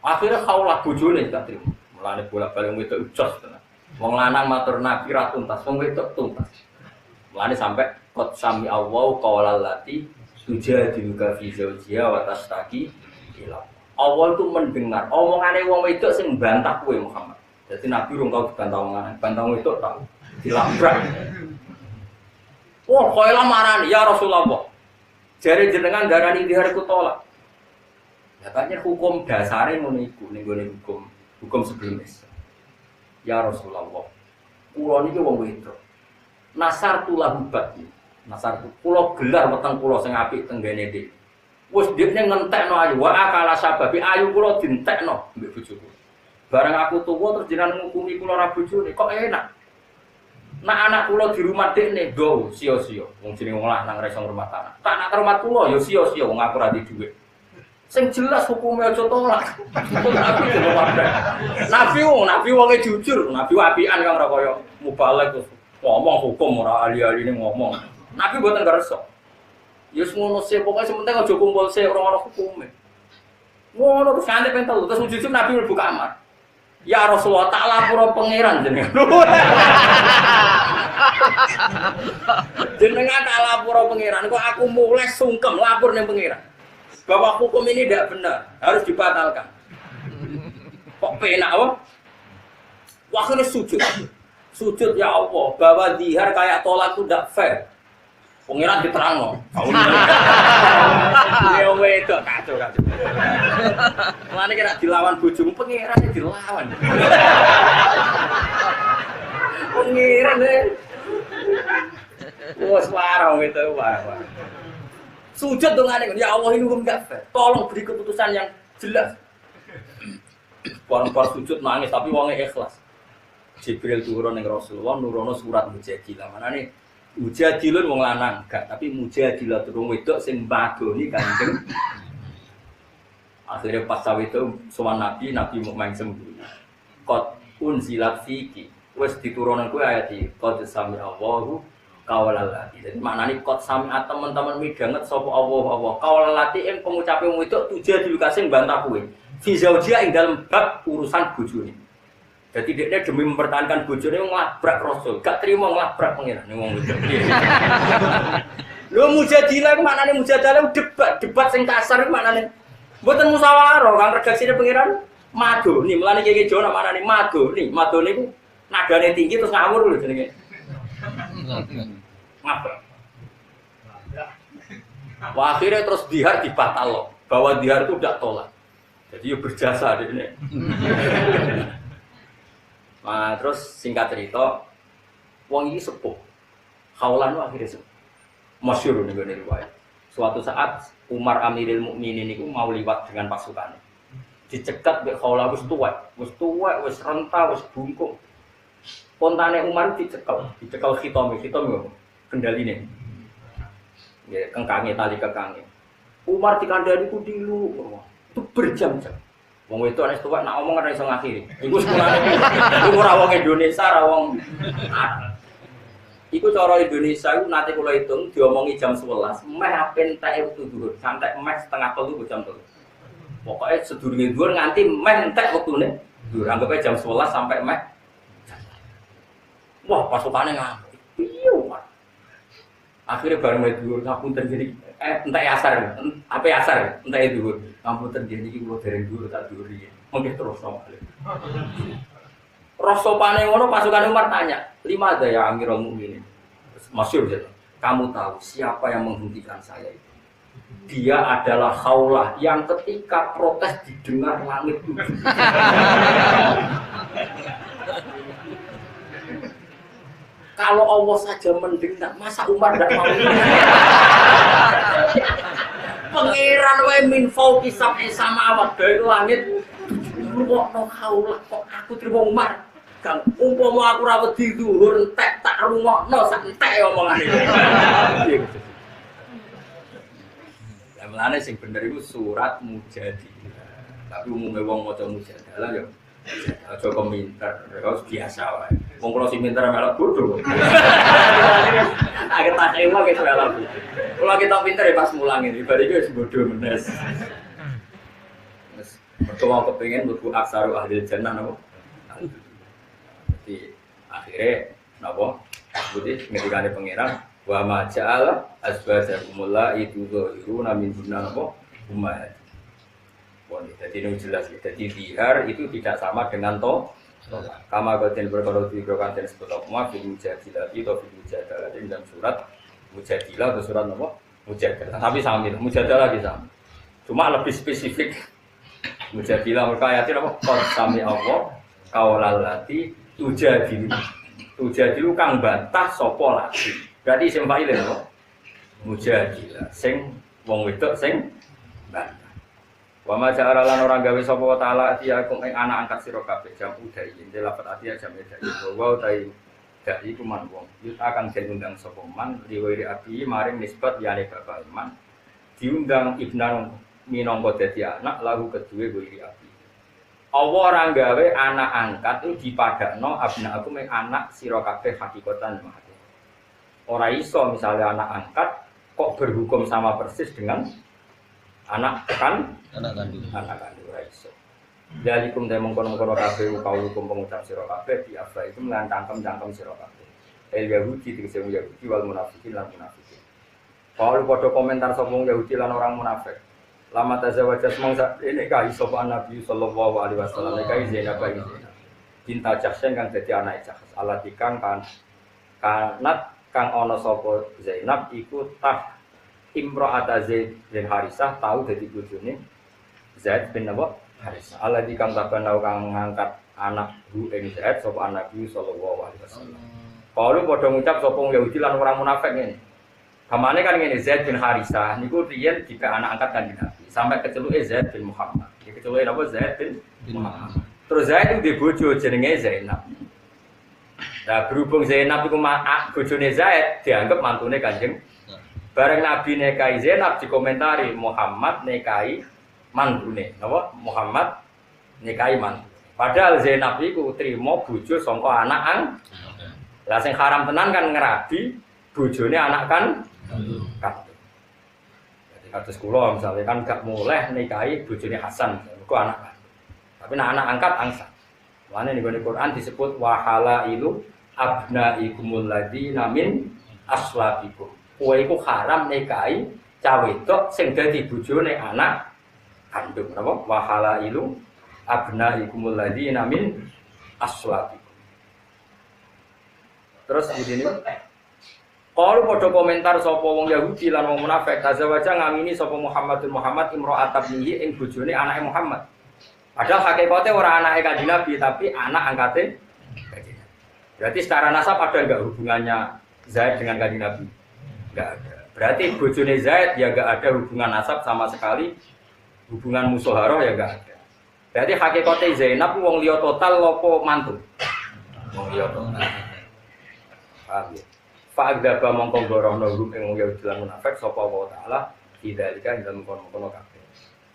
Akhirnya kaulah bojone gak trimo. Mulane bolak-balik wedok ujos tenan. Wong lanang matur Nabi ra tuntas, wong wedok tuntas. Mulane sampai qad sami Allah qaulal lati tujadiluka fi zawjiha wa tastaqi ila. Allah itu mendengar omongane wong wedok sing mbantah kowe Muhammad. Jadi Nabi rung tau dibantah wong lanang, bantah wedok tau dilabrak. Wah, kowe lah marani ya Rasulullah. Jare jenengan darani dihar iku tolak. Katanya hukum dasare ngono iku ning gone hukum sebelum Islam. Ya Rasulullah. Kula niki wong wedok. Nasar tulah hubat. Nasar kula gelar weteng kula sing apik teng gene iki. Wis dhekne ngentekno ayu, wa akala sababi ayu kula dientekno mbek bojoku. Bareng aku tuwa terus jenengan ngukumi kula ra bojone kok enak. Nak anak kula di rumah dekne go sia-sia. Wong jenenge wong lanang ra iso ngurmat anak. Tak nak rumah kula ya sia-sia wong aku ra di dhuwit. Sing jelas hukumnya aja tolak. Nabi wonge jujur, Nabi apian kang ora kaya mubalek terus ngomong hukum ora ali-aline ngomong. Nabi mboten kersa. Ya ngono sih pokoke sementing aja kumpul sih ora ono hukume. Ngono terus kanthi pentel terus jujur Nabi mlebu kamar. Ya Rasulullah tak lapor pangeran jenengan. Jenengan tak lapor pangeran kok aku mulai sungkem lapor ning pangeran. Bahwa hukum ini tidak benar, harus dibatalkan. Kok penak apa? Wakilnya sujud ya Allah, bahwa dihar kayak tolak itu tidak fair. Pengiran diterangno. Ya wedok kacau. Mulane kira dilawan bojomu pengiran dilawan. Pengiran wes warang itu warang. Sujud dongane ya Allah ini hukum enggak fair. Tolong beri keputusan yang jelas. Orang-orang sujud nangis tapi wongnya ikhlas. Jibril turun ning Rasulullah nurono surat Mujadilah. Manane Mujadilun wong lanang gak tapi Mujadilah turun wedok sing mbadoni Kanjeng. Akhirnya pas saw itu sowan Nabi mau main sembunyi. Qad unzilat fiki. Wes diturunkan kuwi ayat iki qad sami Allahu qaulallati. Jadi maknane qad sami teman-teman midanget sapa Allah qaulallati ing pengucape wong wedok Mujadilah sing bantah kuwi. Fi zaujia ing dalam bab urusan bojone. Jadi dia demi mempertahankan bojone nglabrak Rasul, gak terima nglabrak pengiran wong wedok. Lho Mujadilah ku maknane Mujadilah debat sing kasar ku maknane mboten musyawarah, kang redaksine pengiran madu. Nih mulane iki Jawa maknane madu. Nih madu niku nadane tinggi terus ngawur lho jenenge. Ngabrak. Wah, akhirnya terus dihar dibatal bahwa dihar itu tidak tolak. Jadi ya berjasa deh ini. Nah terus singkat cerita, wong ini sepuh. Khawlan akhirnya sepuh. Masyhur nih gue riwayat. Suatu saat Umar Amirul Mukminin itu mau liwat dengan pasukan. Dicegat be Khawlan wis tuwek, wis renta, wis bungkuk. Pontane Umar dicekel khitam yo kendaline. Ya kengkange tali kengkange. Umar dikandani ku dilu. Itu berjam-jam. Wong wedok nek tuwek nak omong ora iso ngakhiri. Iku sekolahane. Iku ora wong Indonesia, ora wong iku cara Indonesia iku nate kula hitung diomongi jam 11, meh apen entek wektu dhuwur, sampai meh setengah 3 jam 3. Pokoke sedurunge dhuwur nganti meh entek wektune. Dhuwur anggape jam 11 sampai meh. Wah, pasukane ngamuk. Piye, Mas? Akhirnya bareng wae dhuwur ngapunten gini, entek asar, apa asar, entek dhuwur. Ngapunten gini iki kula dereng dhuwur tak dhuwuri. Mengke terus nang. Rasopane ngono pasukan Umar tanya, "Lima ada ya Amirul Mukminin?" Masyhur ya. Kamu tahu siapa yang menghentikan saya itu? Dia adalah Khawlah yang ketika protes didengar langit tujuh. Kalau Allah saja mendengar, masa Umar tidak mau? Pangeran wae min fauqi sab'i samawat dari langit. Kok no Khawlah kok aku terima Umar? Kang umpama aku ra wedi dhuwur entek tak rungokno sak entek omongane. Lah melane sing bener iku surat Mujadilah. Tapi umume wong maca Mujadilah ya aja komentar, harus biasa wae. Wong kula sing pinter melok bodho. Agak tak ewa wis melok. Kula kita pinter ya pas mulang ini, bar iki wis bodho menes. Wis pertama kepengin mlebu aksaru ahli jannah napa? Jadi akhirnya napa? Sebuti ngendikane pangeran wa ma ja'ala asbajakumul itu zahiruna min dunna napa? Ummat. Jadi ini jelas, jadi dihar itu tidak sama dengan kama qatin berkoro tiga kanten sebut apa Mujadilah itu Mujadilah dalam surat Mujadilah atau surat apa Mujadilah tapi sama Mujadilah lagi sama cuma lebih spesifik Mujadilah mereka ayatin apa qad sami Allah qaulallati tujadilu kang bantah sapa lagi berarti sing fa'il apa Mujadilah sing wong wedok sing bantah. Wa ma ja'ala lan ora gawe sapa wa ta'ala atiyakum ing anak angkat sira kabeh jam udai yen lafat atiya jam edai wa utai dai iku man wong yut akan diundang sapa man riwiri abi maring nisbat yane bapak man diundang ibnan minangka dadi anak lagu kedue wiri abi Allah ora gawe anak angkat itu dipadakno abna aku ing anak sira kabeh hakikatan mati ora iso misalnya anak angkat kok berhukum sama persis dengan anak kandung ora iso. Jadi kum temong kono-kono kabeh kaulukum pengucap sira kabeh di apa itu cangkem sira kabeh. Yahudi tegese Yahudi wal munafikin lan munafikin. Kalau padha komentar sapa Yahudi lan orang munafik. Lama tazawajas mangsa ini kai sapa Nabi sallallahu alaihi wasallam kai Zainab binti Jahsy kang dadi anake Jahsy. Allah dikang kanat kang ana sapa Zainab iku tah imra'ata Zaid bin Harisah tahu dadi bojone Zaid bin Harisah. Allah di kang tabanau kang ngangkat anak hu ing Zaid sapa Nabi sallallahu alaihi wasallam. Kalau padha ngucap sapa wong Yahudi lan orang munafik ngene. Kamane kan ngene Zaid bin Harisah niku riyen dipek anak angkat Kanjeng Nabi sampai keceluke Zaid bin Muhammad. Iki keceluke napa Zaid bin Muhammad. Terus Zaid itu bojo jenenge Zainab. Nah berhubung Zainab iku bojone Zaid dianggap mantune Kanjeng. Bareng Nabi nikahi Zainab dikomentari Muhammad nikahi mantune. Napa? Muhammad nikahi mantu. Padahal Zainab iku trimo bojo saka anak lah sing haram tenan kan ngerabi bojone anak kan kandung. Jadi kados kula misalnya kan gak muleh nikahi bojone Hasan, iku anak kandung. Tapi anak angkat angsa. Mane ning Quran disebut wahalailu abnaikumul ladzina min aslabikum. Kowe iku haram nikahi cah wedok sing dadi bojone anak kandung. Napa? Wahalailu abnaikumul ladzina min aslabikum. Terus begini. Kalau pada komentar sapa wong Yahudi lan wong munafik, tazawaja ngamini sapa Muhammadun Muhammad imra'at ibnihi ing bojone anake Muhammad. Padahal hakikate ora anake Kanjeng Nabi tapi anak angkate Kanjeng Nabi. Berarti secara nasab ada enggak hubungannya Zaid dengan Kanjeng Nabi? Enggak ada. Berarti bojone Zaid ya enggak ada hubungan nasab sama sekali. Hubungan musoharoh ya enggak ada. Berarti hakikate Zainab wong liya total lopo mantu? Wong liya total. Paham ya? Fa'adzaba mongko gorohno hum ing ya dalam munafik sapa wa taala dzalika ing dalem kono-kono kabeh.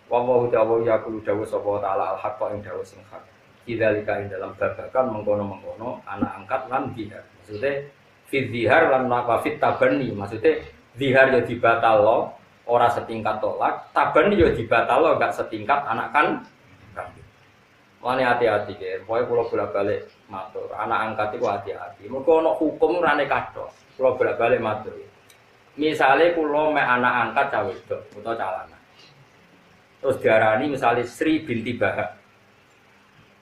Wa wa ta'ala yaqulu dawu sapa taala al-haqqa ing dawu sing hak. Dzalika ing dalam babakan mengkono-mengkono anak angkat lan dihar. Maksudnya fi dzihar lan naqafit tabanni. Maksudnya dzihar ya dibatalno ora setingkat tolak, tabanni ya dibatalno enggak setingkat anak kan. Mane hati-hati ya, pokoke kula bolak-balik matur, anak angkat itu hati-hati. Mergo ana hukum rane kathok. Kula bolak-balik matur. Misale kula mek anak angkat cah wedok utawa cah lanang. Terus diarani misale Sri binti Bahak.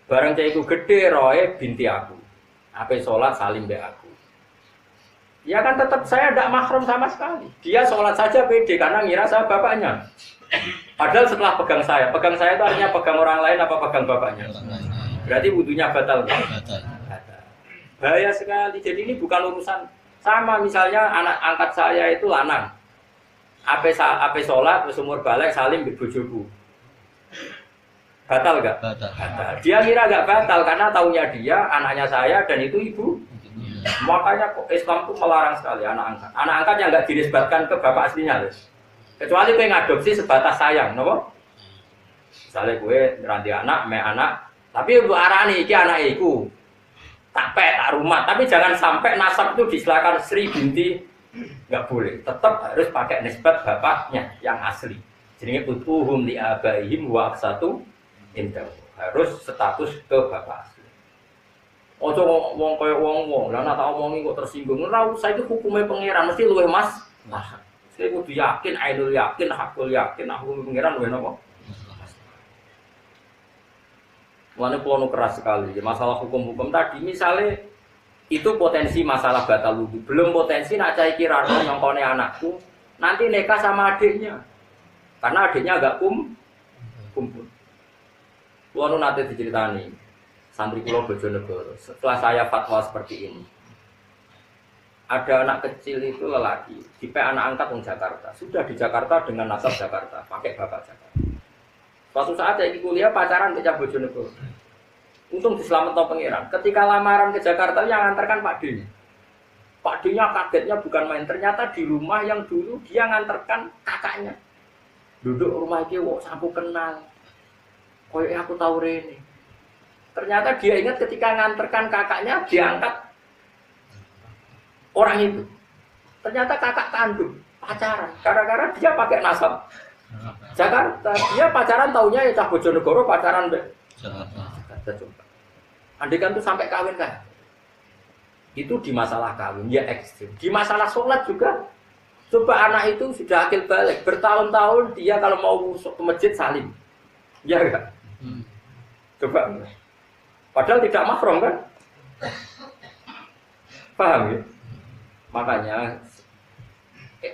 Bareng cah iku gedhe roe binti aku. Ape salat salim mbek aku. Ya kan tetap saya tidak mahram sama sekali. Dia sholat saja pede karena ngira saya bapaknya. Padahal setelah pegang saya itu artinya pegang orang lain apa pegang bapaknya? Berarti wudunya batal. Bahaya sekali. Jadi ini bukan urusan sama misalnya anak angkat saya itu lanang. Ape sholat umur balik salim di bojoku. Batal gak? Batal. Dia kira gak batal karena taunya dia anaknya saya dan itu ibu. Makanya Islam itu melarang sekali anak angkat. Anak angkat yang gak dinisbatkan ke bapak aslinya, guys. Kecuali gue ngadopsi sebatas sayang, nopo? Misalnya gue ngeranti anak, tapi untuk arani iki anak iku tak rumah, tapi jangan sampai nasab itu disilakan Sri binti, nggak boleh. Tetap harus pakai nisbat bapaknya yang asli. Jadi utuhum li abaihim wa aksatu indahu. Harus status ke bapak asli. Ojo wong koyo wong, lah nek tak omongi kok tersinggung. Ora usah itu hukume pangeran mesti luwih mas. Nah, saya kudu yakin, ainul yakin, hakul yakin, aku pangeran luwih napa? Mulane kulo keras sekali. Masalah hukum-hukum tadi misalnya itu potensi masalah batal wudu. Belum potensi nak cai kirano nyongkone anakku nanti nikah sama adiknya. Karena adiknya agak kumpul. Kulo nanti diceritani santri kulo Bojonegoro. Setelah saya fatwa seperti ini, ada anak kecil itu lelaki, tipe anak angkat di Jakarta. Sudah di Jakarta dengan nasab Jakarta, pakai bapak Jakarta. Suatu saat saya kuliah pacaran ke Bojonegoro. Untung diselamatkan pangeran. Ketika lamaran ke Jakarta yang ngantarkan Pak D-nya. Pak D-nya kagetnya bukan main. Ternyata di rumah yang dulu dia ngantarkan kakaknya. Duduk rumah itu, wah sampu kenal. Koyok aku tahu Rene. Ternyata dia ingat ketika ngantarkan kakaknya diangkat orang itu. Ternyata kakak kandung pacaran. Gara-gara dia pakai nasab Jakarta. Dia pacaran taunya ya cah Bojonegoro pacaran Jakarta. Coba. Andikan tuh sampai kawin kan? Itu di masalah kawin ya ekstrim. Di masalah sholat juga. Coba anak itu sudah akil balik. Bertahun-tahun dia kalau mau ke masjid salim. Ya enggak? Coba. Padahal tidak mahram kan? Paham ya? Makanya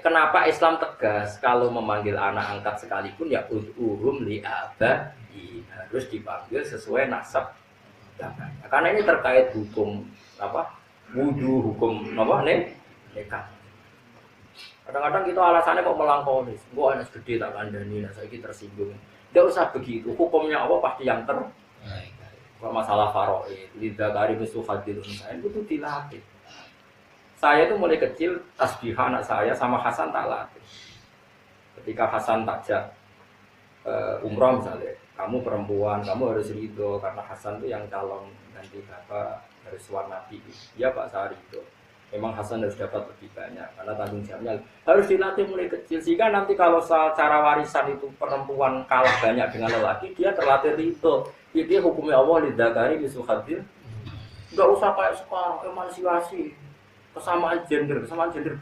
kenapa Islam tegas kalau memanggil anak angkat sekalipun ya ud'uhum li abai, harus dipanggil sesuai nasab bapaknya. Karena ini terkait hukum apa? Wudu, hukum apa nih? Nikah. Kadang-kadang kita alasannya kok melampaui. Gua anak gede tak kandani, nah saya tersinggung. Tidak usah begitu. Hukumnya apa pasti yang terbaik. Kalau masalah faraid, lidah kari musuh hadil unsain itu dilatih. Saya itu mulai kecil tasbih anak saya sama Hasan tak latih. Ketika Hasan takjak umroh misalnya, kamu perempuan, kamu harus ridho karena Hasan itu yang calon ganti bapak harus warnabi. Iya Pak Sari itu. Memang Hasan harus dapat lebih banyak karena tanggung jawabnya harus dilatih mulai kecil sehingga nanti kalau secara warisan itu perempuan kalah banyak dengan lelaki dia terlatih ridho. Jadi hukumnya Allah lidzakari mislu hadzil. Enggak usah kayak sekarang emansipasi kesamaan gender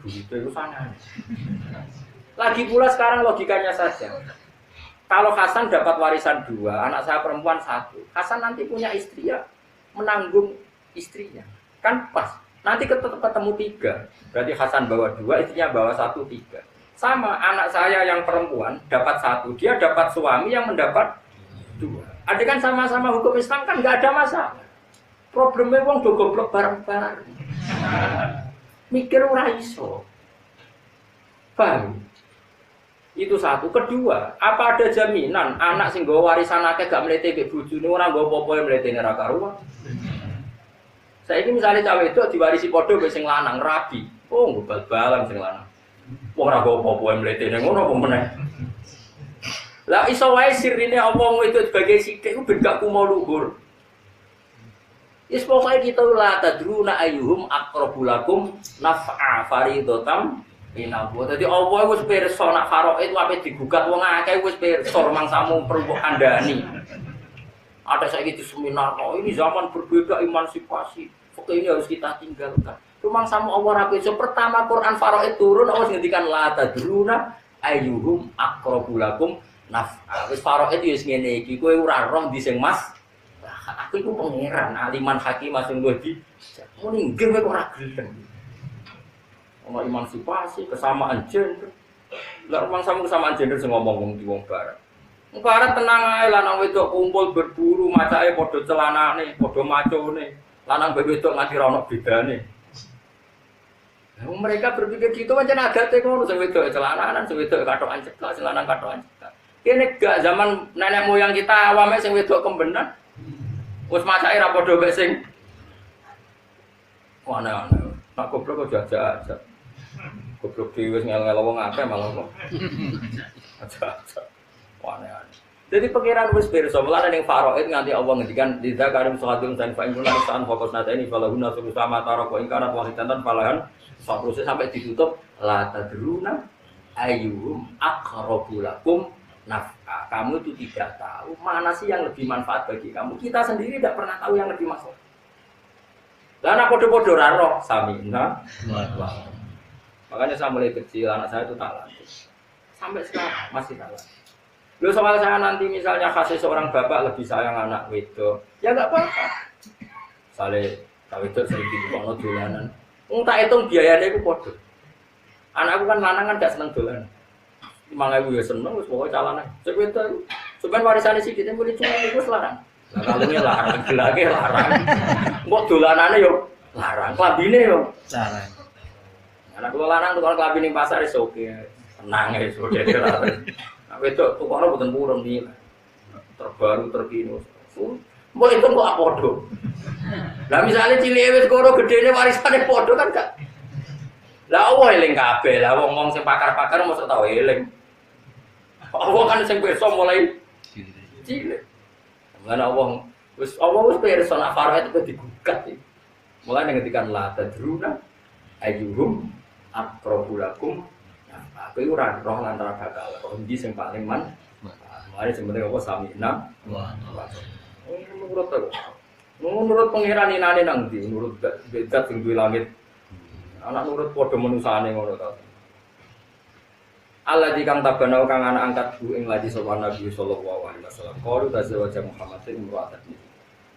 begitu itu sangat. Lagi pula sekarang logikanya saja. Kalau Hasan dapat warisan 2, anak saya perempuan 1, Hasan nanti punya istri ya menanggung istrinya kan pas. Nanti ketemu 3, berarti Hasan bawa 2, istrinya bawa 1, 3. Sama anak saya yang perempuan dapat 1, dia dapat suami yang mendapat 2. Ada kan sama-sama hukum Islam kan nggak ada masalah. Problemnya wong do goblok bareng-bareng. Mikir ora iso. Paham? Itu 1. Kedua, apa ada jaminan anak sing nggawa warisan akeh gak mlete mbek bojone ora nggawa apa-apa mletene ra karuan? Saiki misale cawe itu diwarisi padha mbek sing lanang rabi. Oh, bal-balan sing lanang. Wong ora nggawa apa-apa mletene ngono apa meneh. Lah iso wae sirine apa itu sebagai sithik ku ben gak kumo luhur. Is pokoke kita la tadruna ayyuhum aqrabulakum naf'a faridotam inabu. Dadi Allah wis pirsa nak faraid wae digugat wong akeh wis pirsa mangsamu perlu kandhani. Ada saiki di seminar, oh ini zaman berbeda emansipasi. Oke ini harus kita tinggalkan. Rumang sama Allah rapi. So pertama Quran faraid turun Allah ngendikan la tadruna ayyuhum aqrabulakum naf'a. Wis faraid wis ngene iki kowe ora roh di sing Mas. Aku itu pangeran, aliman hakim masing luwih. Muni nggih kowe ora gelem. Ono emansipasi, kesamaan gender. Lah rumang sama kesamaan gender sing ngomong wong barat. Wong barat tenang ae lanang wedok kumpul berburu macake padha celanane, padha macone. Lanang wedok nganti ra ono bedane. Mereka berpikir gitu pancen agate ngono sing wedok celananan, sing wedok katokan ceklak, sing lanang katokan ceklak. Kene gak zaman nenek moyang kita awame sing wedok kembenan. Wes macake ra padha mek sing aneh-aneh. Nak goblok kok jajak. Goblok dhewe wis ngel-ngel wong akeh malah kok. Aja. Aneh-aneh. Jadi pengiran wis pirsa mulane ning faraid nganti Allah ngendikan lidza karim sahadatun dan fa inna lisan fokus nata ini falahuna sama taroko ingkarat wahidatan falahan proses sampai ditutup la tadruna ayyuhum aqrabulakum naf'a. Kamu itu tidak tahu mana sih yang lebih manfaat bagi kamu. Kita sendiri tidak pernah tahu yang lebih maslahat. Lah anak podo-podo ra roh samina. Makanya saya mulai kecil anak saya itu tak latih. Sampai sekarang masih tak latih. Lalu soal saya nanti misalnya kasih seorang bapak lebih sayang anak wedok, ya enggak apa-apa. Sale tak wedok sering dikono dolanan. Tak hitung biayanya itu podo. Anakku kan lanang kan gak seneng dolanan. 5.000 ya seneng, wis pokoke calane. Cek wedok. Sampeyan warisane sithik mulai cuma iku larang. Lah kalunge larang, gelake larang. Kok dolanane yo larang, klambine yo larang. Anak kula lanang tukang klambi ning pasar wis oke. Tenang wis oke larang. Nah wedok tukangane boten purun iki. Terbaru terkini. Mbok itu kok podo. Lah misale cilike wis karo gedene warisane podo kan gak. Lah Allah eling kabeh. Lah wong-wong sing pakar-pakar mosok tau eling. Allah kan sing pirsa mulai cilik. Mulane Allah wis pirsa nak faraid itu digugat iki. Mulane ngendikan la tadruna ayyuhum aqrabulakum. Nah, aku ora roh lan ora bakal roh ndi sing paling man. Mari sebenarnya apa samina. Menurut pangeran inane nang ndi? Menurut zat sing duwe langit. Anak nurut padha manusane ngono ta. Allah dikang tabanau kang anak angkat bu ing ladi sapa Nabi sallallahu alaihi wasallam. Qalu tazawwaja Muhammad imra'atan.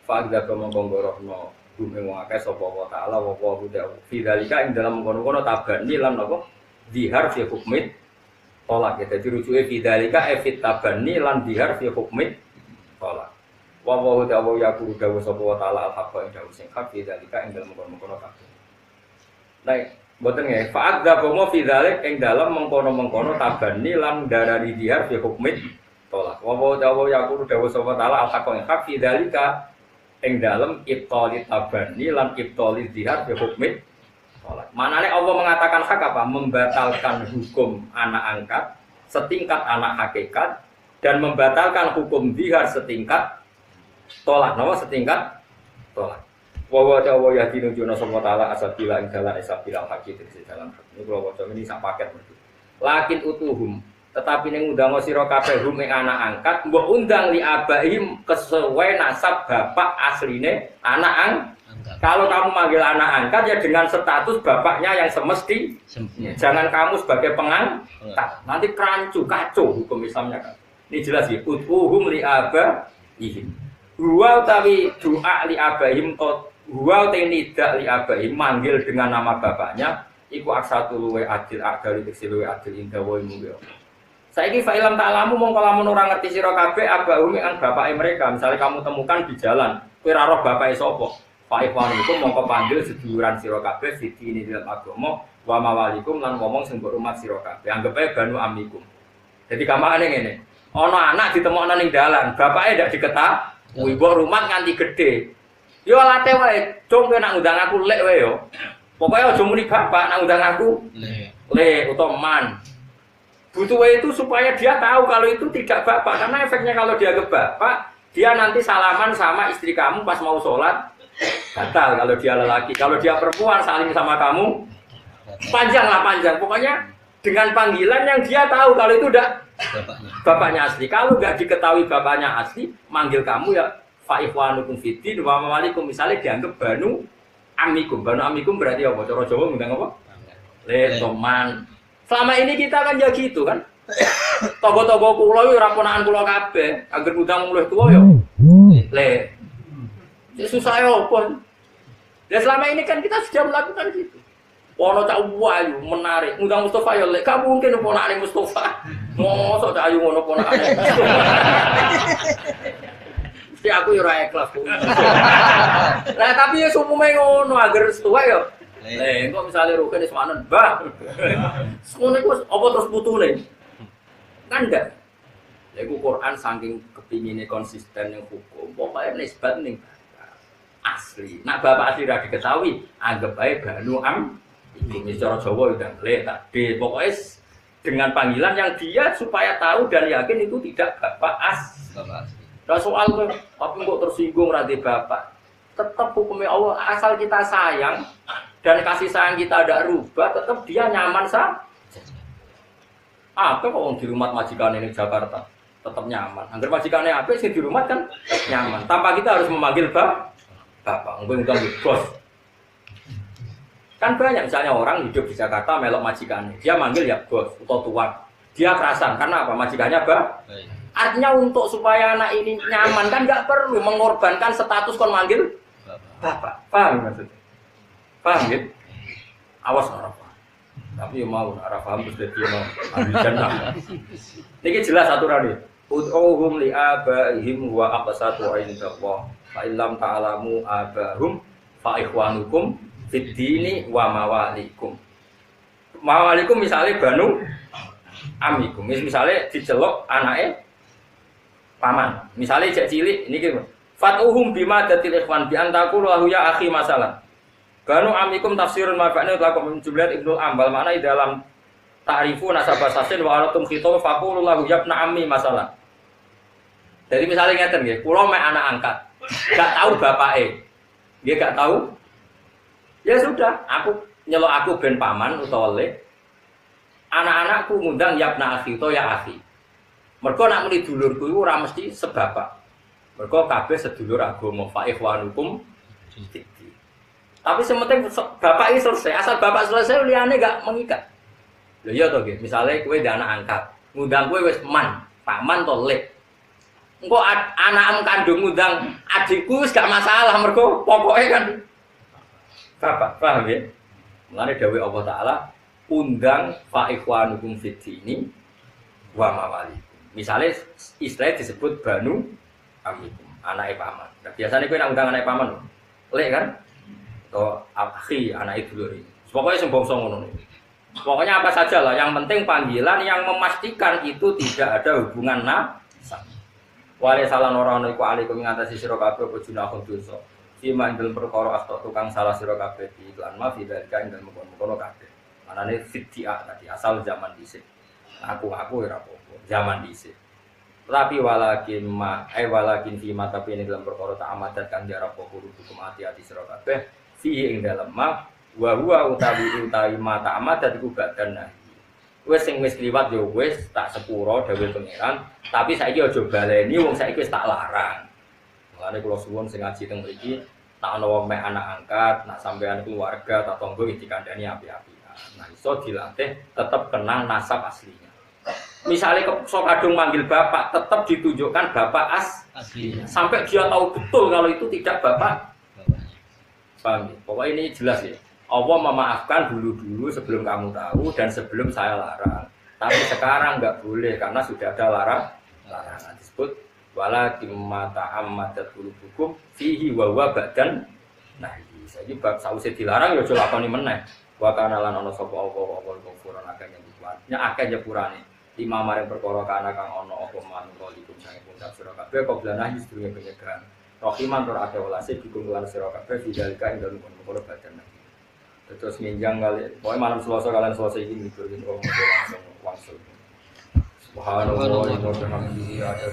Fa agza kama bonggorono Bumi wong akeh sapa wa ta'ala wa ta'ala fi dzalika ing dalam kono-kono tabani lan napa dihar fi hukmit tolak ya dadi rujuke fi dzalika fit tabani lan dihar fi hukmit tolak wa ta'ala ya guru dawu sapa wa ta'ala al-haqqa ing dawu sing hak fi dzalika ing dalam kono-kono kabeh nah mboten nggih fa'ad dabomo fi dzalik ing dalam mengkono-mengkono tabani lan darani dihar fi hukmit tolak wa ta'ala ya guru dawu sapa ta'ala al-haqqa ing hak fi dzalika ing dalem ibtali tabani lan ibtali zihar bi hukmi tolak. Manane Allah mengatakan hak apa? Membatalkan hukum anak angkat setingkat anak hakikat dan membatalkan hukum zihar setingkat tolak. Napa setingkat tolak. Wa ta'ala ya dinujono sapa taala asabila ing dalan asabila hakik di dalam hak. Ini kula waca ini sak paket berarti. Lakin utuhum tetapi ning undang sira kabeh hum ing anak angkat mbok undang li abaihim kesesuai nasab bapak asline anak angkat. Kalau kamu manggil anak angkat ya dengan status bapaknya yang semesti. Jangan kamu sebagai pengangkat. Nanti kerancu kacau hukum Islamnya kan. Ini jelas ya utuhum li abaihim. Huwa utawi doa li abaihim huwa utawi nidak li abaihim manggil dengan nama bapaknya iku aksatu luwe adil adil diksi luwe adil indah wa ilmu. Saiki fa ilam ta'lamu mongko lamun ora ngerti sira kabeh abahum ang bapake mereka. Misalnya kamu temukan di jalan, kowe ora roh bapake sapa. Fa ikhwanukum mongko panggil seduluran sira kabeh siji ini dalam agama wa mawalikum lan ngomong sing mbok rumah sira kabeh. Anggap ae banu amikum. Jadi kamakane ngene. Ana anak ditemokno ning dalan, bapake ndak diketahui, mbok rumah nganti gedhe. Yo late wae, cung kowe nak ngundang aku lek wae yo. Pokoke aja muni bapak nak ngundang aku. Le utawa man. Butuh itu supaya dia tahu kalau itu tidak bapak, karena efeknya kalau dia ke bapak, dia nanti salaman sama istri kamu pas mau sholat, batal kalau dia lelaki. Kalau dia perempuan saling sama kamu, panjang. Pokoknya dengan panggilan yang dia tahu kalau itu udah bapaknya asli. Kalau nggak diketahui bapaknya asli, manggil kamu ya fa'ikhwanukum fiddin wa mawalikum. Misalnya dianggap banu amikum. Banu amikum berarti apa? Cara Jawa ngundang apa? Le teman. Selama ini kita kan ya gitu kan. Togo-togo kula yo ora ponakan kula kabeh. Angger ngundang luwih tuwa yo. Le. Ya susah yo pun. Dan selama ini kan kita sudah melakukan gitu. Ono cak wayu menarik. Ngundang Mustafa yo le. Gak mungkin ponakane Mustafa. Mosok cak ayu ngono ponakane. Mesti aku yo ora ikhlas. Lah tapi ya sumume ngono angger tuwa yo. Kok misalnya Rukin Ismanan, bah, semuanya itu apa terus putune? Kan enggak. Lagu Quran saking kepinginnya konsisten yang hukum, pokoknya nisbat nih asli. Nak bapak asli sudah diketahui, anggap baik banu ini cara Jawa udah tadi. Pokoknya dengan panggilan yang dia supaya tahu dan yakin itu tidak bapak asli. Nah soal tapi kok tersinggung radhi bapak, tetap hukumnya Allah asal kita sayang. Dan kasih sayang kita ada rubah, tetap dia nyaman saja. Apa kok di rumah majikan ini Jakarta tetap nyaman. Angger majikannya apa sih di rumah kan nyaman. Tanpa kita harus memanggil bapak, mungkin bos. Kan banyak misalnya orang hidup di Jakarta melok majikannya, dia manggil ya bos atau tuan. Dia kerasan karena apa? Majikannya Artinya untuk supaya anak ini nyaman kan nggak perlu mengorbankan status kon manggil bapak. Paham maksudnya? Paham gitu? Awas orang paham. Tapi ya mau arah paham terus dia mau ambil jannah. Ini jelas aturan ini. Ud'uhum li abaihim wa aqsatu indallah. Fa illam ta'lamu abahum fa ikhwanukum fid dini wa mawalikum. Mawalikum misalnya banu amikum. Misalnya dicelok anake paman. Misalnya cek cilik ini gitu. Fatuhum bima datil ikhwan bi antaku lahu ya akhi masalah. Banu amikum tafsirun mafa'na lakum jumlah Ibnu Ambal makna dalam ta'rifu nasabah sasin wa alatum khitab faqulu lahu yabna ammi masalah. Jadi misalnya ngeten nggih, kula mek anak angkat, gak tahu bapake. Nggih gak tahu. Ya sudah, aku nyelok aku ben paman utawa le. Anak-anakku ngundang yabna akhi to ya akhi. Mergo nek muni dulurku iku ora mesti sebapak. Mergo kabeh sedulur agama fa ikhwanukum. Tapi sementing bapak ini selesai, asal bapak selesai liane gak mengikat. Lho iya toh nggih, misale kowe ndek anak angkat, ngundang kowe wis man, paman to lek. engko anakmu kandung ngundang adikku wis gak masalah mergo pokoke kan bapak, paham ya? Mulane dawuh Allah Taala undang fa ikhwanukum fid dini wa mawalikum. Misale istilah disebut banu amikum, anake paman. Nah, biasane kowe nek undang anake paman, lek kan? Atau akhi anake dulur. Pokoknya sing bangsa ngono. Pokoknya apa saja lah, yang penting panggilan yang memastikan itu tidak ada hubungan nasab. Wale salah orang iku alaikum ngatasi sira kabeh apa junahun dosa. Fi mandel perkara astok tukang salah sira kabeh di iklan ma fi dalika ing dalem kono kabeh. Manane fitiah tadi asal zaman dhisik. Aku ora apa-apa, zaman dhisik. Tapi walakin fi ma tapi ini dalam perkara tak amadat kang jarak hukum hati-hati sira kabeh fi ing dalem ma wa huwa utawi mata amadat iku badan nahi. Wis sing wis kliwat ya wis tak sepuro dawuh pangeran, tapi saiki aja baleni wong saiki wis tak larang. Mulane kula suwun sing ngaji teng mriki, tak ana wong mek anak angkat, nak sampean keluarga tak tangga iki dikandani api-api. Nah iso dilatih tetap kenal nasab aslinya. Misalnya kepeksa kadung manggil bapak, tetap ditunjukkan bapak aslinya. Sampai dia tahu betul kalau itu tidak bapak. Paham ya? Pokoknya ini jelas ya. Allah memaafkan dulu-dulu sebelum kamu tahu dan sebelum saya larang. Tapi sekarang nggak boleh karena sudah ada larangan disebut wala kimata ammadat qulubukum fihi wa huwa badan. Nah, iki bab sause dilarang ya aja lakoni meneh. Wa kana lan ana sapa apa kufuran akeh nyekuat. Nya akeh nyepurane. Lima maring perkara kana kang ana apa manungsa iku sange pundak sira kabeh qoblana sedurunge penyegaran. Rohiman tur akeh welase dikumpulan sira kabeh bidalika ing dalem perkara badan. Terus minjang kali, pokoknya malam Selasa kalian Selasa ini mikir gitu langsung. Subhanallah, wa bihamdihi, ada